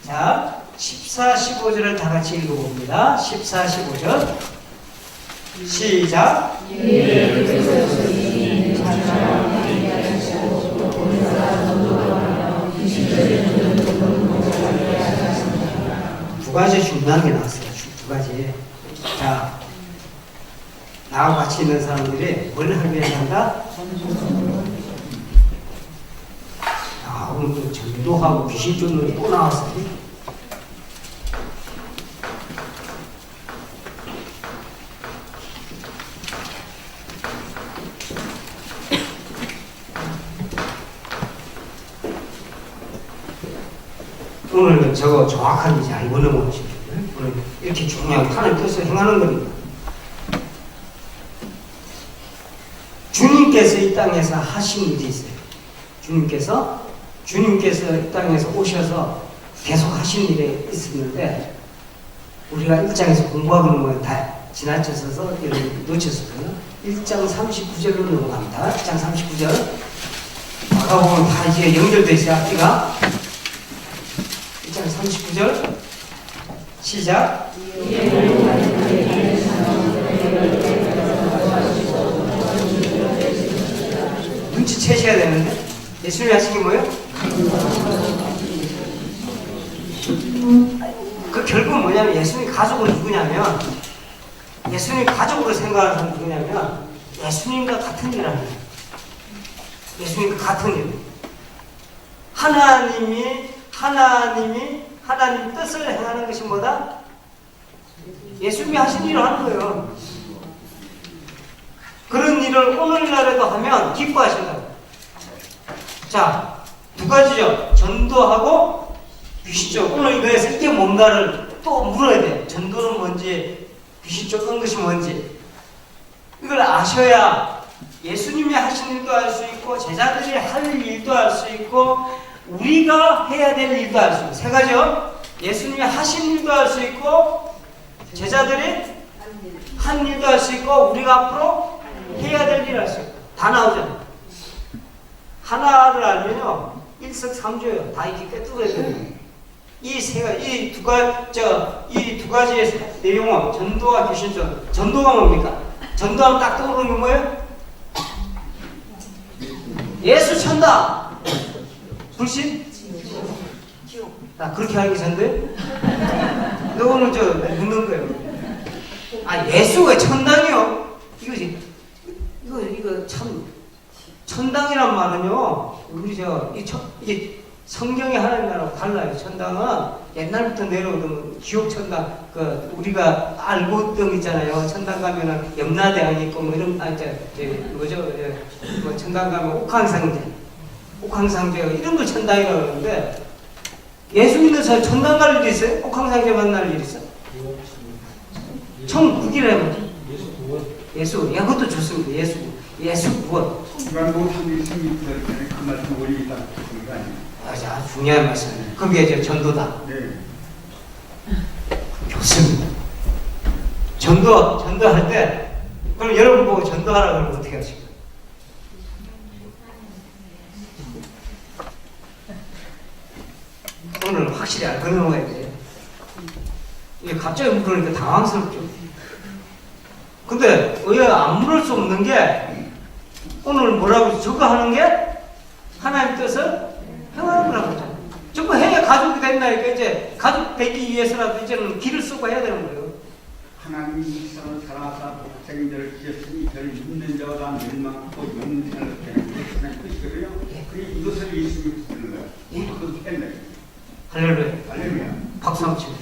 자, 14, 15절을 다 같이 읽어봅니다. 14, 15절. 시작. 두 가지 중요한 게 나왔어요. 두 가지. 자, 나와 같이 있는 사람들이 뭘 하기 위해서 한다? 오늘 또 전도하고 귀신 쫓는 또 나왔어요. 오늘 저거 정확하게 이제 알고 넘어가십시오. 오늘 이렇게 중요한 하나님 뜻을 행하는 겁니다. 주님께서 이 땅에서 하신 일이 있어요. 주님께서 이 땅에서 오셔서 계속 하신 일이 있었는데 우리가 1장에서 공부하고 있는 다 지나쳐서 놓쳤었거든요. 1장 39절로 넘어갑니다. 1장 39절 아까 보면 다 이제 연결되어 있어요. 앞뒤가 1장 39절 시작. 눈치채셔야 되는데 예수님이 하신 게 뭐예요? 그 결국은 뭐냐면 예수님 가족은 누구냐면 예수님 가족으로 생각하는 사람은 누구냐면 예수님과 같은 일 합니다. 예수님과 같은 일. 하나님 뜻을 행하는 것이 뭐다? 예수님이 하신 일을 하는 거예요. 그런 일을 오늘날에도 하면 기뻐하신다고. 자, 두 가지죠. 전도하고 귀신 쫓. 오늘 이거에서 이게 뭔가를 또 물어야 돼요. 전도는 뭔지, 귀신 쫓는 것이 뭔지. 이걸 아셔야 예수님이 하신 일도 알 수 있고, 제자들이 할 일도 알 수 있고, 우리가 해야 될 일도 알 수 있고. 세 가지요. 예수님이 하신 일도 알 수 있고, 제자들이 한 일도 할 수 있고, 우리가 앞으로 해야 될 일을 할 수 있고. 다 나오잖아요. 하나를 알면요, 일석삼조예요. 다 이렇게 꿰뚫어야 돼요. 이 두 가지의 내용은 전도와 귀신전. 전도가 뭡니까? 전도하면 딱 떠오르는 게 뭐예요? 예수 천다. 불신? 나 그렇게 알기 전데? 너 오늘 묻는 거예요. 예수가 천당이요? 이거 참. 천당이란 말은요, 이게 성경의 하나님하고 달라요. 천당은 옛날부터 내려오던 지옥 천당, 우리가 알고 있던 있잖아요. 천당 가면은 염라대왕이 있고, 뭐 이런, 천당 가면 옥황상제 이런 걸 천당이라고 그러는데, 예수 믿는 사람 천당 갈 일이 있어요? 옥황상제 만날 일이 있어? 천국이라면 예수, 야, 그것도 좋습니다. 예수 구원. 이건 모든 예수님 그 말씀 올리다 그런 거 아니에요? 맞아, 중요한 말씀이에요. 그게 이제 전도다. 네. 좋습니다. 전도할 때, 그럼 여러분 보고 전도하라 그러면 어떻게 하실까요? 오늘 확실히 알고 넘어가야 돼. 이게 갑자기 물으니까 당황스럽죠. 근데 왜 안 물을 수 없는 게 오늘 뭐라고 저거 하는 게 하나님 뜻을 행하는 거라고 하잖아요. 저거 해야 가족이 된다니까 이제 가족 되기 위해서라도 이제는 길을 쓰고 해야 되는 거예요. 하나님이 이 세상을 살아서 복생들을 지었으니 저를 믿는 자가 다 멸망하고 영생을 얻게 하는 게 하나님 뜻이거든요. 그게 이것을 예수님이 쓰는 거예요. 이것도 했네. 할렐루야. 할렐루야. 박수 한번 치고.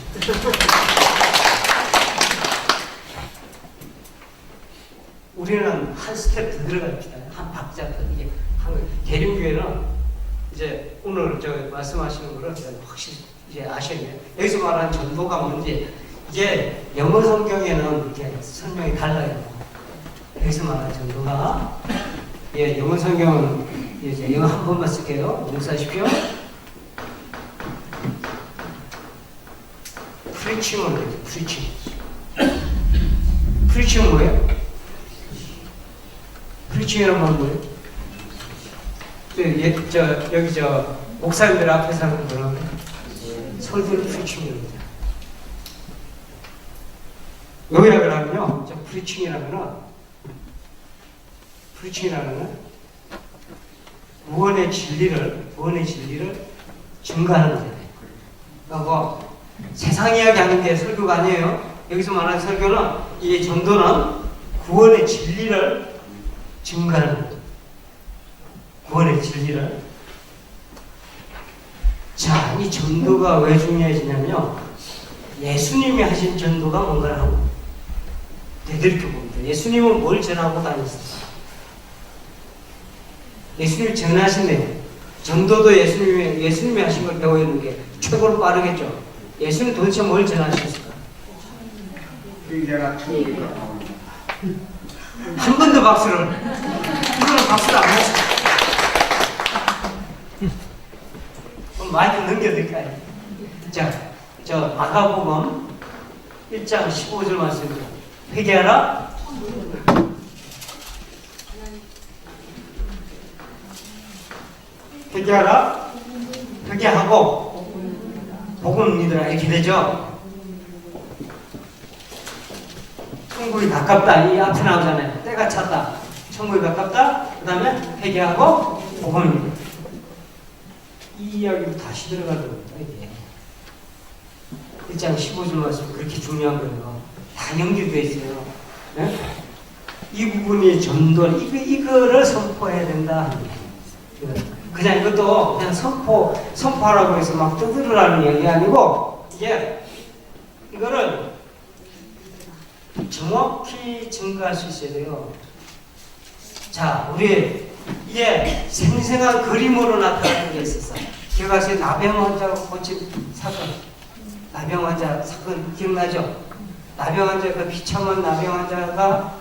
우리는 한 스텝 더 들어갑시다. 한 박자 더 이게 대림교회는 이제 오늘 저 말씀하시는 거를 확실히 이제 아셔야돼요. 여기서 말하는 전도가 뭔지 이게 영어 성경에는 이렇게 설명이 달라요. 여기서 말하는 전도가 영어 성경은 이제 영어 한 번만 쓸게요. 용서하십시오. 프리칭을 해요. 프리칭. 프리칭은 뭐예요? 프리칭이란 말은 뭐예요? 여기 목사님들 앞에서 하는 거라고 설교를 프리칭입니다. 요약을 하면요, 프리칭이라면은 구원의 진리를 증가하는 거잖아요. 그러니까 뭐 세상 이야기 하는 게 설교가 아니에요. 여기서 말하는 설교는 이 전도는 구원의 진리를 증가하는 거죠. 구원의 진리를. 자, 이 전도가 왜 중요해지냐면요, 예수님이 하신 전도가 뭔가를 하고 되돌이켜 봅니다. 예수님은 뭘 전하고 다녔을까? 예수님이 전하신 내용, 전도도 예수님이 하신 걸 배우는 게 최고로 빠르겠죠. 예수님 도대체 뭘 전하셨을까? 내가 천국에 가고 한 번 더 박수를. 이거는 박수를 안 했어. 많이 넘겨드릴까요? 자, 저 마가복음 1장 15절 말씀입니다. 회개하라. 회개하라. 회개하고 복음 믿으라 이렇게 되죠. 천국이 가깝다. 이 앞에 나오잖아요. 때가 찼다. 천국이 가깝다. 그 다음에 회개하고 복음을 믿으라. 이 이야기로 다시 들어가는 겁니다. 이게 1장 15절 말씀 그렇게 중요한 거예요. 다 연결되어 있어요. 네? 이 부분이 전도, 이거를 선포해야 된다. 그냥 이것도 그냥 선포하라고 해서 막 떠들으라는 얘기 아니고, 이거를 정확히 증가할 수 있어야 돼요. 자, 우리 이게 생생한 그림으로 나타나는 게 있었어요. 기억하세요? 나병 환자가 고친 사건. 나병 환자 사건 기억나죠? 나병 환자, 그 비참한 나병 환자가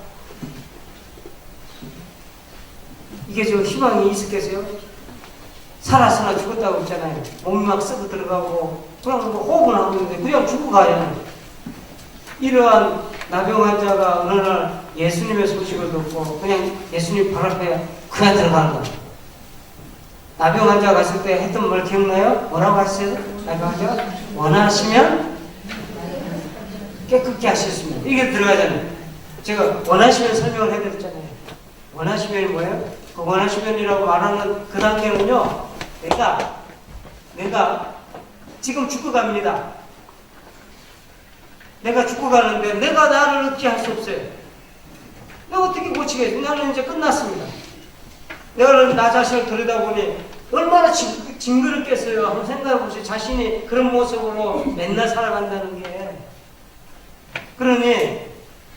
이게 저 희망이 있었겠어요? 살았으나 죽었다고 했잖아요. 몸이 막 썩어 들어가고 그냥 뭐 호흡은 하고 있는데 그냥 죽어가요. 이러한 나병 환자가 어느 날 예수님의 소식을 듣고 그냥 예수님 발 앞에 그냥 들어가는 거예요. 나병 환자 갔을 때 했던 말 기억나요? 뭐라고 하셨어요? 나병 환자 원하시면 깨끗게 하셨습니다. 이게 들어가잖아요. 제가 원하시면 설명을 해드렸잖아요. 원하시면이 뭐예요? 그 원하시면이라고 말하는 그 단계는요, 내가 지금 죽어갑니다. 내가 죽어가는데 내가 나를 어떻게 할 수 없어요. 내가 어떻게 고치겠어요? 나는 이제 끝났습니다. 내가 나 자신을 들여다보니 얼마나 징그럽겠어요. 한번 생각해보세요. 자신이 그런 모습으로 맨날 살아간다는 게. 그러니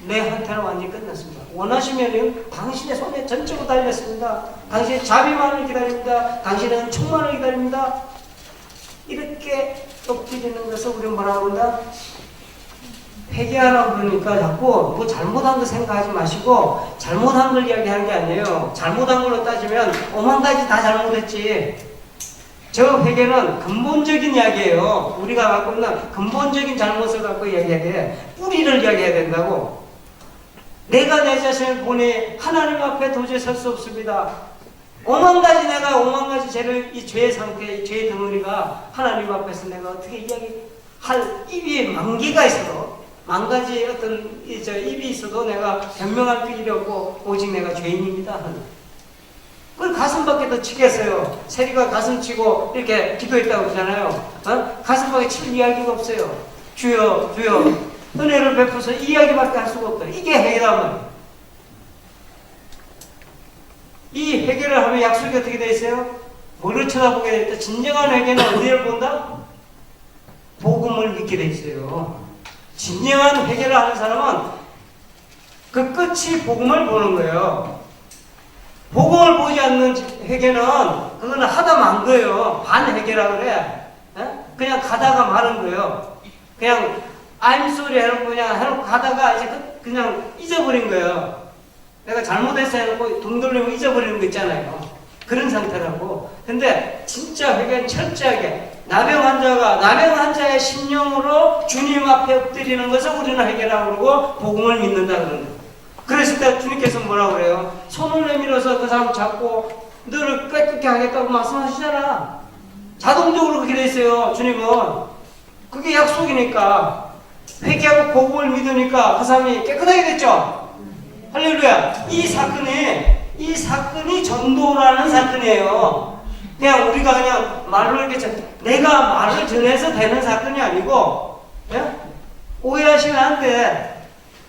내 한테는 완전히 끝났습니다. 원하시면 당신의 손에 전적으로 달렸습니다. 당신의 자비만을 기다립니다. 당신의 은총만을 기다립니다. 이렇게 엎드리는 것을 우리 뭐라 그런다? 회개하라고 그러니까 자꾸 뭐 잘못한 거 생각하지 마시고 잘못한 걸 이야기하는 게 아니에요. 잘못한 걸로 따지면 5만 가지 다 잘못했지. 저 회개는 근본적인 이야기예요. 우리가 갖고 있는 근본적인 잘못을 갖고 이야기해야 돼. 뿌리를 이야기해야 된다고. 내가 내 자신을 보니 하나님 앞에 도저히 설 수 없습니다. 5만 가지 내가 5만 가지 죄를 이 죄의 상태, 이 죄의 덩어리가 하나님 앞에서 내가 어떻게 이야기할 입이 만 개가 있어도 만 가지 어떤 입이 있어도 내가 변명할 필요 없고 오직 내가 죄인입니다. 그걸 가슴밖에 더 치겠어요. 세리가 가슴 치고 이렇게 기도했다고 그러잖아요. 가슴밖에 칠 이야기가 없어요. 주여 주여 은혜를 베푸서 이 이야기밖에 할 수가 없다. 이게 회개란 말이에요. 이 회개를 하면 약속이 어떻게 되어 있어요? 뭐를 쳐다보게 돼 있다? 진정한 회개는 어디를 본다? 복음을 믿게 돼 있어요. 진정한 회개를 하는 사람은 그 끝이 복음을 보는 거예요. 복음을 보지 않는 회개는 그거는 하다 만 거예요. 반회개라 그래. 그냥 가다가 마는 거예요. 그냥 I'm sorry 해놓고 그냥 해놓고 가다가 이제 그냥 잊어버린 거예요. 내가 잘못했어 해놓고 돈 돌리면 잊어버리는 거 있잖아요. 그런 상태라고. 근데 진짜 회개는 철저하게 나병 환자의 심령으로 주님 앞에 엎드리는 것을 우리는 회개라고 그러고 복음을 믿는다 그러는 거예요. 그랬을 때 주님께서 뭐라고 그래요? 손을 내밀어서 그 사람 잡고 너를 깨끗게 하겠다고 말씀하시잖아. 자동적으로 그렇게 돼 있어요. 주님은. 그게 약속이니까. 회개하고 복음을 믿으니까 그 사람이 깨끗하게 됐죠. 할렐루야. 이 사건이 전도라는 사건이에요. 그냥 우리가 그냥 말로 이렇게 내가 말을 전해서 되는 사건이 아니고, 예? 오해하시면 안 돼.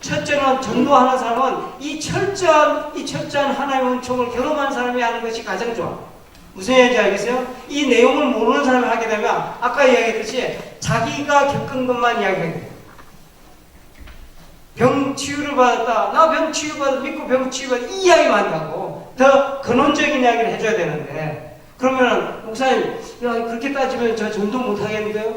첫째는 전도하는 사람은 이 철저한 하나님의 은총을 경험한 사람이 하는 것이 가장 좋아. 무슨 얘기인지 알겠어요? 이 내용을 모르는 사람이 하게 되면 아까 이야기했듯이 자기가 겪은 것만 이야기하게 돼. 병 치유를 받았다. 나 병 치유받아 믿고 병 치유받아 이 이야기만 한다고. 더 근원적인 이야기를 해줘야 되는데 그러면 목사님 야 그렇게 따지면 저 전도 못 하겠는데요?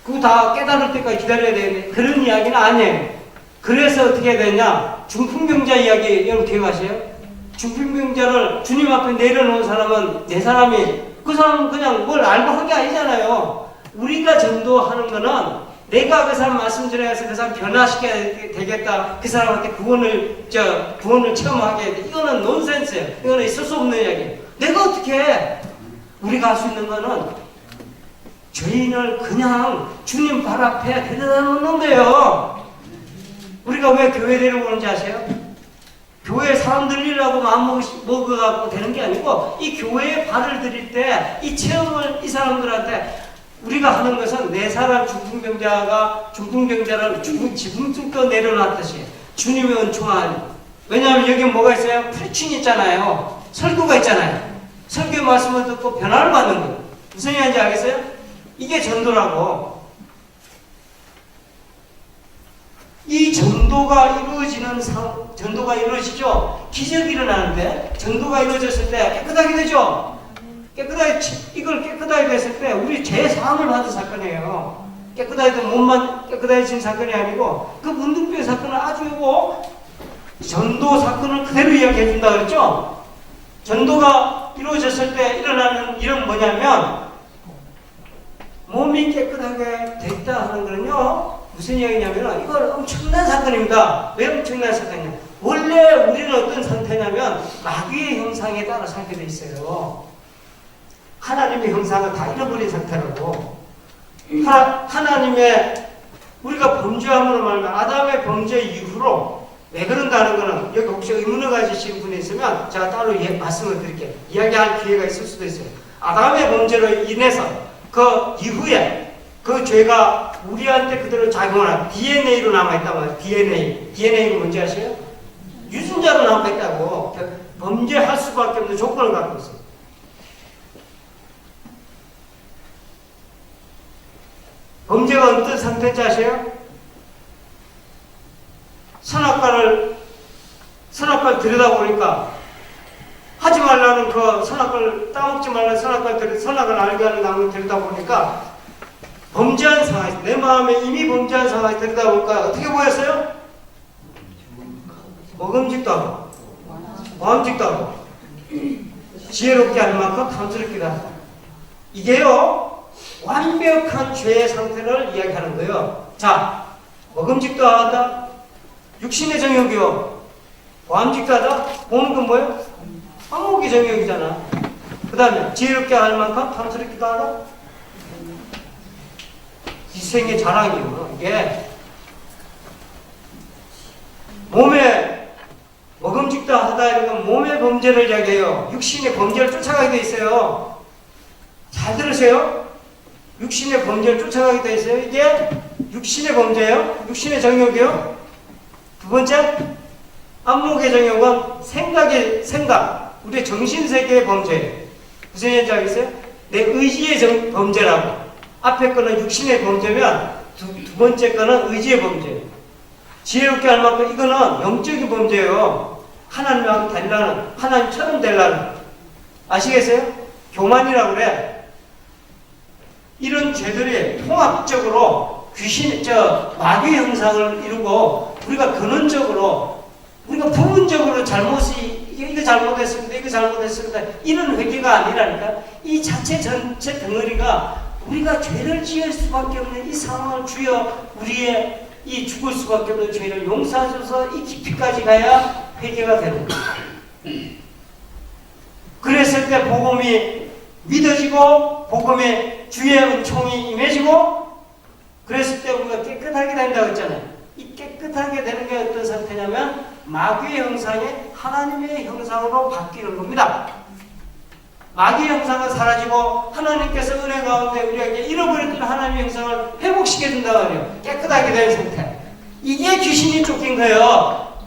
그거 다 깨달을 때까지 기다려야 되는데 그런 이야기는 아니에요. 그래서 어떻게 해야 되냐? 중풍병자 이야기 여러분 기억하세요? 중풍병자를 주님 앞에 내려놓은 사람은 내 사람이 그 사람은 그냥 뭘 알고 한 게 아니잖아요. 우리가 전도하는 거는 내가 그 사람 말씀 전해서 그 사람 변화시켜야 되겠다. 그 사람한테 구원을 체험하게 돼. 이거는 논센스예요. 이거는 있을 수 없는 이야기예요. 내가 어떻게 해? 우리가 할 수 있는 거는 죄인을 그냥 주님 발 앞에 데려다 놓는 거예요. 우리가 왜 교회 데려오는지 아세요? 교회 사람 들리려고 마음 먹어갖고 되는 게 아니고 이 교회에 발을 들일 때 이 체험을 이 사람들한테 우리가 하는 것은 내 사람 중풍병자를 지붕 내려놨듯이 주님의 은총한. 왜냐하면 여기 뭐가 있어요? 프리칭 있잖아요. 설교가 있잖아요. 설교 말씀을 듣고 변화를 받는 거예요. 무슨 얘기인지 알겠어요? 이게 전도라고. 이 전도가 이루어지죠. 기적이 일어나는데 전도가 이루어졌을 때 깨끗하게 되죠. 이걸 깨끗하게 됐을 때 우리 죄 사함을 받은 사건이에요. 몸만 깨끗해진 사건이 아니고 그 문둥병 사건은 아주 전도 사건을 그대로 이야기해 준다 그랬죠. 전도가 이루어졌을 때 일어나는 일은 뭐냐면 몸이 깨끗하게 됐다 하는 거는요. 무슨 이야기냐면 이건 엄청난 사건입니다. 왜 엄청난 사건이냐? 원래 우리는 어떤 상태냐면 마귀의 형상에 따라 살게 돼 있어요. 하나님의 형상을 다 잃어버린 상태라고. 하나님의 우리가 범죄함으로 말하면 아담의 범죄 이후로 왜 그런다는 거는 여기 혹시 의문을 가지신 분이 있으면 제가 따로 말씀을 드릴게요. 이야기할 기회가 있을 수도 있어요. 아담의 범죄로 인해서 그 이후에 그 죄가 우리한테 그대로 작용하는 DNA로 남아있단 말이에요. DNA가 뭔지 아세요? 유전자로 남아있다고. 범죄할 수밖에 없는 조건을 갖고 있어요. 범죄가 어떤 상태인지 아세요? 선악과를 들여다보니까 하지 말라는 그 선악과를 따먹지 말라는 선악을 알게 하는 나무를 들여다보니까 범죄한 상황에서 내 마음에 이미 범죄한 상황에 들여다볼까 어떻게 보였어요? 먹음직도 하고 마음직도 하고 지혜롭게 할 만큼 탐스럽기도 하다. 이게요 완벽한 죄의 상태를 이야기하는 거예요. 자, 먹음직도 하다, 육신의 정욕이요, 마음직도 하다, 보는 건 뭐예요? 안목의 정욕이잖아. 그 다음에 지혜롭게 할 만큼 탐스럽기도 하다. 기생의 자랑이요. 이게 몸에 먹음직도 하다 이런 건 몸의 범죄를 이야기해요. 육신의 범죄를 쫓아가게 돼 있어요. 잘 들으세요. 육신의 범죄를 쫓아가게 돼 있어요. 이게 육신의 범죄예요. 육신의 정욕이요. 두 번째, 안목의 정욕은 생각, 우리의 정신세계의 범죄예요. 무슨 얘기인지 알겠어요? 내 의지의 범죄라고. 앞에 거는 육신의 범죄면 두 번째 거는 의지의 범죄예요. 지혜롭게 할 만큼 이거는 영적인 범죄예요. 하나님하고 되려는, 하나님처럼 되려는. 아시겠어요? 교만이라고 그래. 이런 죄들이 통합적으로 마귀의 형상을 이루고 우리가 근원적으로, 우리가 부분적으로 이거 잘못했습니다, 이거 잘못했습니다, 이런 회개가 아니라니까. 이 자체 전체 덩어리가 우리가 죄를 지을 수밖에 없는 이 상황을 주여 우리의 이 죽을 수밖에 없는 죄를 용서하셔서 이 깊이까지 가야 회개가 되는 거예요. 그랬을 때 복음이 믿어지고 복음의 주의 은총이 임해지고 그랬을 때 우리가 깨끗하게 된다고 했잖아요. 이 깨끗하게 되는 게 어떤 상태냐면 마귀의 형상이 하나님의 형상으로 바뀌는 겁니다. 마귀의 형상은 사라지고 하나님께서 은혜 가운데 우리에게 잃어버렸던 하나님의 형상을 회복시켜준다고 하네요. 깨끗하게 된 상태. 이게 귀신이 쫓긴 거예요.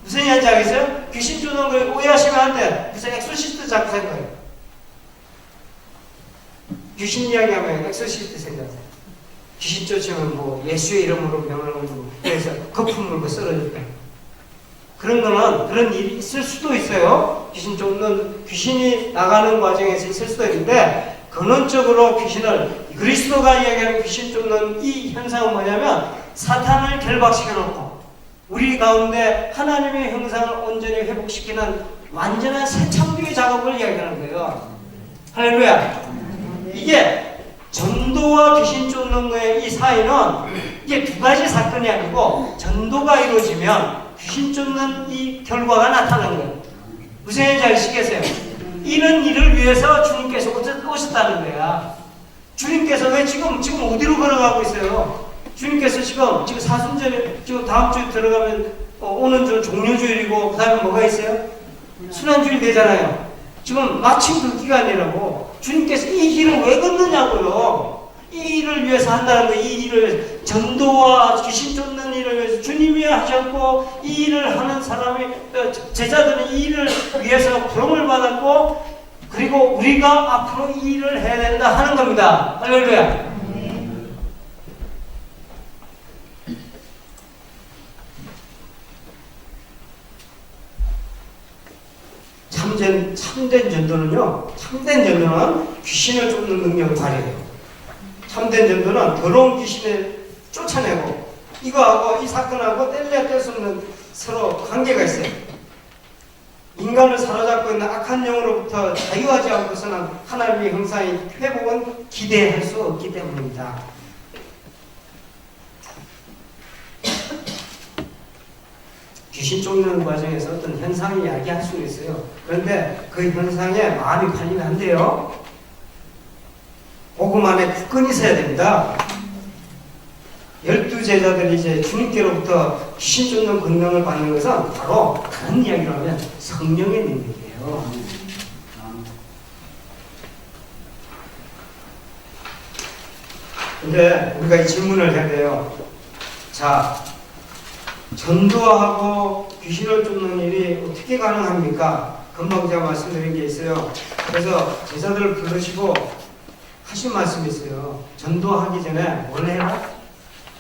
무슨 얘기인지 알겠어요? 귀신 쫓는 거에 오해하시면 안 돼. 무슨 엑소시스트 자꾸 생각해요. 귀신 이야기하면 엑소시스트 생각해요. 귀신 쫓으면 뭐 예수의 이름으로 명을 걸고 그래서 거품 물고 쓰러졌다. 그런 거는 그런 일이 있을 수도 있어요. 귀신이 나가는 과정에서 있을 수도 있는데 근원적으로 그리스도가 이야기하는 귀신 쫓는 이 현상은 뭐냐면 사탄을 결박시켜 놓고 우리 가운데 하나님의 형상을 온전히 회복시키는 완전한 새 창조의 작업을 이야기하는 거예요. 할렐루야. 이게 전도와 귀신 쫓는 거의 이 사이는 이게 두 가지 사건이 아니고 전도가 이루어지면 귀신 쫓는 이 결과가 나타나는 거예요. 무슨 얘기인지 아시겠어요? 이런 일을 위해서 주님께서 오셨다는 거야. 주님께서 왜 지금 어디로 걸어가고 있어요? 주님께서 지금 사순절에 지금 다음 주에 들어가면 오는 주 종료주일이고 그 다음에 뭐가 있어요? 순환주일 되잖아요. 지금 마침 그 기간이라고. 주님께서 이 길을 왜 걷느냐고요. 이 일을 위해서 한다는 거예요. 이 일을 전도와 귀신 쫓는 일을 위해서 주님이 하셨고 이 일을 하는 제자들은 이 일을 위해서 부름을 받았고 그리고 우리가 앞으로 이 일을 해야 된다 하는 겁니다. 할렐루야. 참된 전도는 귀신을 쫓는 능력을 발휘해요. 참된 전도는 더러운 귀신을 쫓아내고 이거하고 이 사건하고 뗄래야 뗄 수 없는 서로 관계가 있어요. 인간을 사로잡고 있는 악한 영으로부터 자유하지 않고서는 하나님의 형상의 회복은 기대할 수 없기 때문입니다. 귀신 쫓는 과정에서 어떤 현상이 이야기할 수는 있어요. 그런데 그 현상에 마음이 팔리면 안 돼요. 복음 안에 굳건히 있어야 됩니다. 12제자들이 이제 주님께로부터 귀신 쫓는 권능을 받는 것은 바로 다른 이야기로 하면 성령의 능력이에요. 근데 우리가 이 질문을 해야 돼요. 자, 전도하고 귀신을 쫓는 일이 어떻게 가능합니까? 금방 제가 말씀드린 게 있어요. 그래서 제자들을 부르시고 하신 말씀이 있어요. 전도하기 전에 뭘 해라?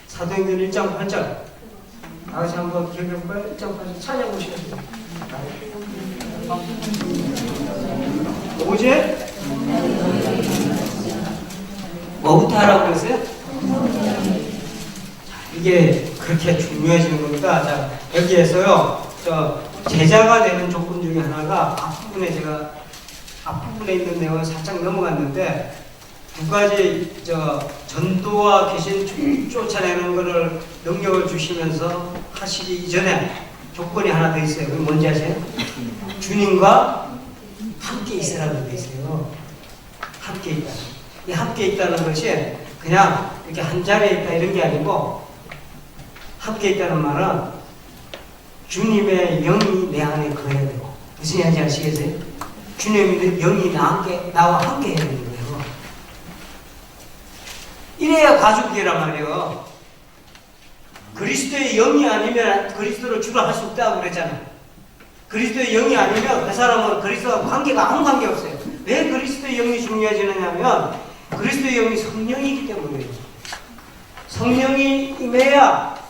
사도행전 1장 8절. 다시 한번 기억해볼까요? 1장 8절 찾아보시겠어요? 뭐지? 뭐부터 하라고 그랬어요? 이게 그렇게 중요해지는 겁니다. 자, 여기에서요, 제자가 되는 조건 중에 하나가 앞부분에 있는 내용을 살짝 넘어갔는데, 두 가지 전도와 귀신 쫓아내는 것을 능력을 주시면서 하시기 이전에 조건이 하나 더 있어요. 그게 뭔지 아세요? 주님과 함께 있으라고 돼 있어요. 함께 있다. 이 함께 있다는 것이 그냥 이렇게 한 자리에 있다 이런 게 아니고, 함께 있다는 말은 주님의 영이 내 안에 거해야 되고, 무슨 얘기인지 아시겠어요? 주님의 영이 나와 함께 해야 되는 거예요. 이래야 가족이란 말이에요. 그리스도의 영이 아니면 그리스도를 주로 할 수 없다고 그랬잖아요. 그리스도의 영이 아니면 그 사람은 그리스도와 관계가 아무 관계 없어요. 왜 그리스도의 영이 중요해지느냐 하면 그리스도의 영이 성령이기 때문이에요. 성령이 임해야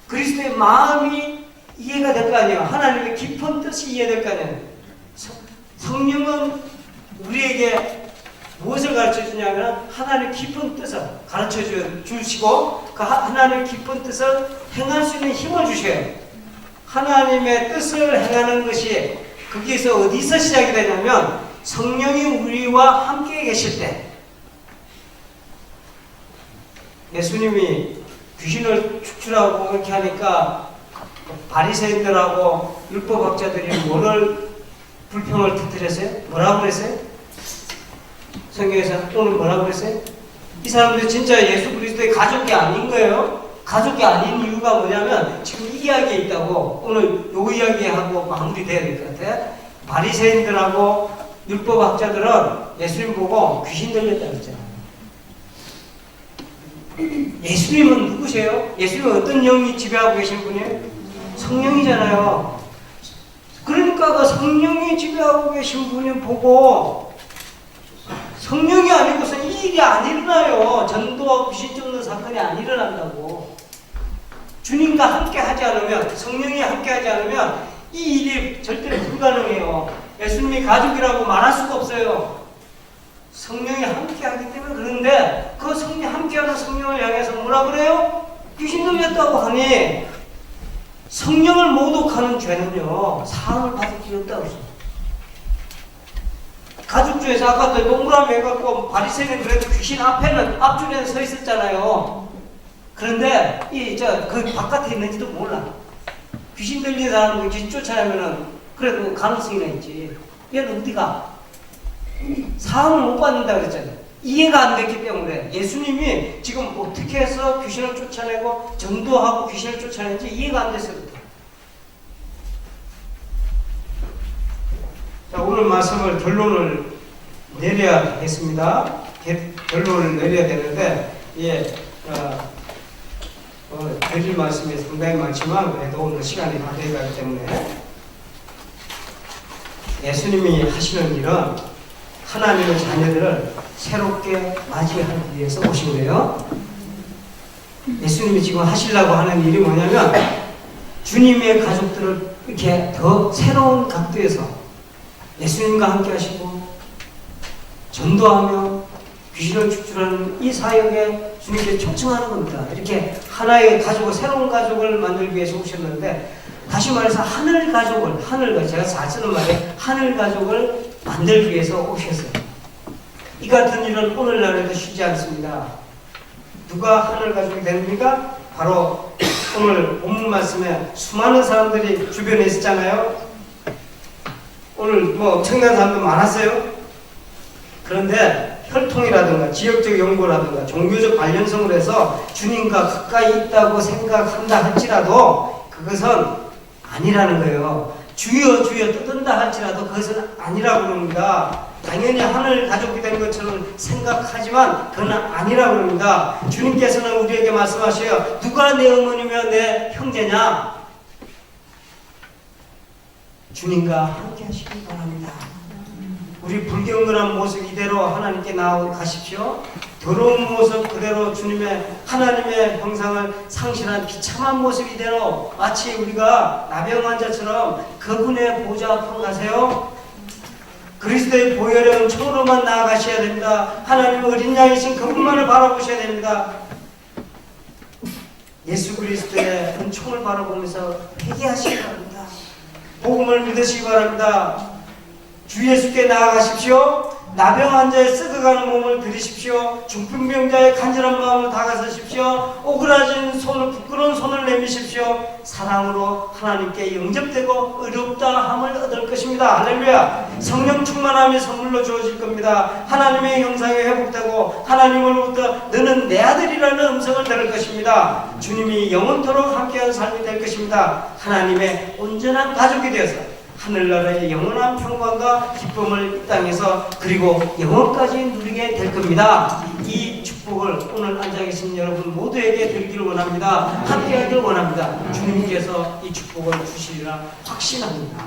그리스도의 마음이 이해가 될 거 아니에요. 하나님의 깊은 뜻이 이해될 거 아니에요. 성령은 우리에게 무엇을 가르쳐 주냐면 하나님의 깊은 뜻을 가르쳐 주시고 그 하나님의 깊은 뜻을 행할 수 있는 힘을 주셔요. 하나님의 뜻을 행하는 것이 거기에서 어디서 시작이 되냐면 성령이 우리와 함께 계실 때, 예수님이 귀신을 축출하고 그렇게 하니까 바리새인들하고 율법학자들이 뭐를 불평을 터뜨렸어요? 뭐라고 그랬어요? 성경에서 오늘 뭐라고 그랬어요? 이 사람들이 진짜 예수 그리스도의 가족이 아닌 거예요. 가족이 아닌 이유가 뭐냐면 지금 이 이야기에 있다고. 오늘 요 이야기하고 마무리돼야 될 것 같아. 바리새인들하고 율법학자들은 예수님 보고 귀신 들렸다고 했잖아요. 예수님은 누구세요? 예수님은 어떤 영이 지배하고 계신 분이에요? 성령이잖아요. 그러니까 그 성령이 지배하고 계신 분이 보고 성령이 아니고서 이 일이 안 일어나요. 전도와 귀신 쫓는 사건이 안 일어난다고. 주님과 함께 하지 않으면, 성령이 함께 하지 않으면 이 일이 절대로 불가능해요. 예수님이 가족이라고 말할 수가 없어요. 성령이 함께 하기 때문에. 그런데 그 함께하는 성령을 향해서 뭐라 그래요? 귀신 들렸다고 하니 성령을 모독하는 죄는요 사함을 받을 필요 없다고 했어요. 가족 중에서 아까도 동그라미 해갖고 바리새인은 그래도 귀신 앞에는 앞줄에 서 있었잖아요. 그런데 그 바깥에 있는지도 몰라. 귀신 들린 사람을 귀신 쫓아내면은 그래도 가능성이나 있지. 얘는 어디가? 사함을 못 받는다 그랬잖아요. 이해가 안 됐기 때문에 예수님이 지금 어떻게 해서 귀신을 쫓아내고 전도하고 귀신을 쫓아내는지 이해가 안 됐어요. 자, 오늘 말씀을 결론을 내려야겠습니다. 결론을 내려야 되는데, 드릴 말씀이 상당히 많지만 그래도 오늘 시간이 다 되어가기 때문에 예수님이 하시는 일은 하나님의 자녀들을 새롭게 맞이하기 위해서 오신 거예요. 예수님이 지금 하시려고 하는 일이 뭐냐면 주님의 가족들을 이렇게 더 새로운 각도에서 예수님과 함께 하시고 전도하며 귀신을 축출하는 이 사역에 주님께 초청하는 겁니다. 이렇게 하나의 가족을, 새로운 가족을 만들기 위해서 오셨는데, 다시 말해서 하늘 가족을, 제가 잘 쓰는 말에 하늘 가족을 만들기 위해서 오셨어요. 이 같은 일은 오늘날에도 쉬지 않습니다. 누가 하늘 가족이 됩니까? 바로 오늘 본문 말씀에 수많은 사람들이 주변에 있었잖아요. 오늘 엄청난 사람도 많았어요. 그런데 혈통이라든가 지역적 연고라든가 종교적 관련성으로 해서 주님과 가까이 있다고 생각한다 할지라도 그것은 아니라는 거예요. 주여 주여 떠든다 할지라도 그것은 아니라고 그럽니다. 당연히 하늘 가족이 된 것처럼 생각하지만 그건 아니라고 그럽니다. 주님께서는 우리에게 말씀하셔요. 누가 내 어머니며 내 형제냐? 주님과 함께 하시기 바랍니다. 우리 불경건한 모습 이대로 하나님께 나아가십시오. 더러운 모습 그대로 하나님의 형상을 상실한 비참한 모습 이대로 마치 우리가 나병 환자처럼 그분의 보좌 앞으로 가세요. 그리스도의 보혈의 총으로만 나아가셔야 됩니다. 하나님의 어린 양이신 그분만을 바라보셔야 됩니다. 예수 그리스도의 은총을 바라보면서 회개하시기 바랍니다. 복음을 믿으시기 바랍니다. 주 예수께 나아가십시오. 나병 환자의 썩어가는 몸을 들이십시오. 중풍병자의 간절한 마음을 다가서십시오. 오그라진 손을, 부끄러운 손을 내미십시오. 사랑으로 하나님께 영접되고 의롭다 함을 얻을 것입니다. 할렐루야. 성령 충만함이 선물로 주어질 겁니다. 하나님의 형상이 회복되고 하나님으로부터 너는 내 아들이라는 음성을 들을 것입니다. 주님이 영원토록 함께한 삶이 될 것입니다. 하나님의 온전한 가족이 되어서 하늘나라의 영원한 평강과 기쁨을 이 땅에서 그리고 영원까지 누리게 될 겁니다. 이 축복을 오늘 앉아 계신 여러분 모두에게 드리기를 원합니다. 함께하기를 원합니다. 주님께서 이 축복을 주시리라 확신합니다.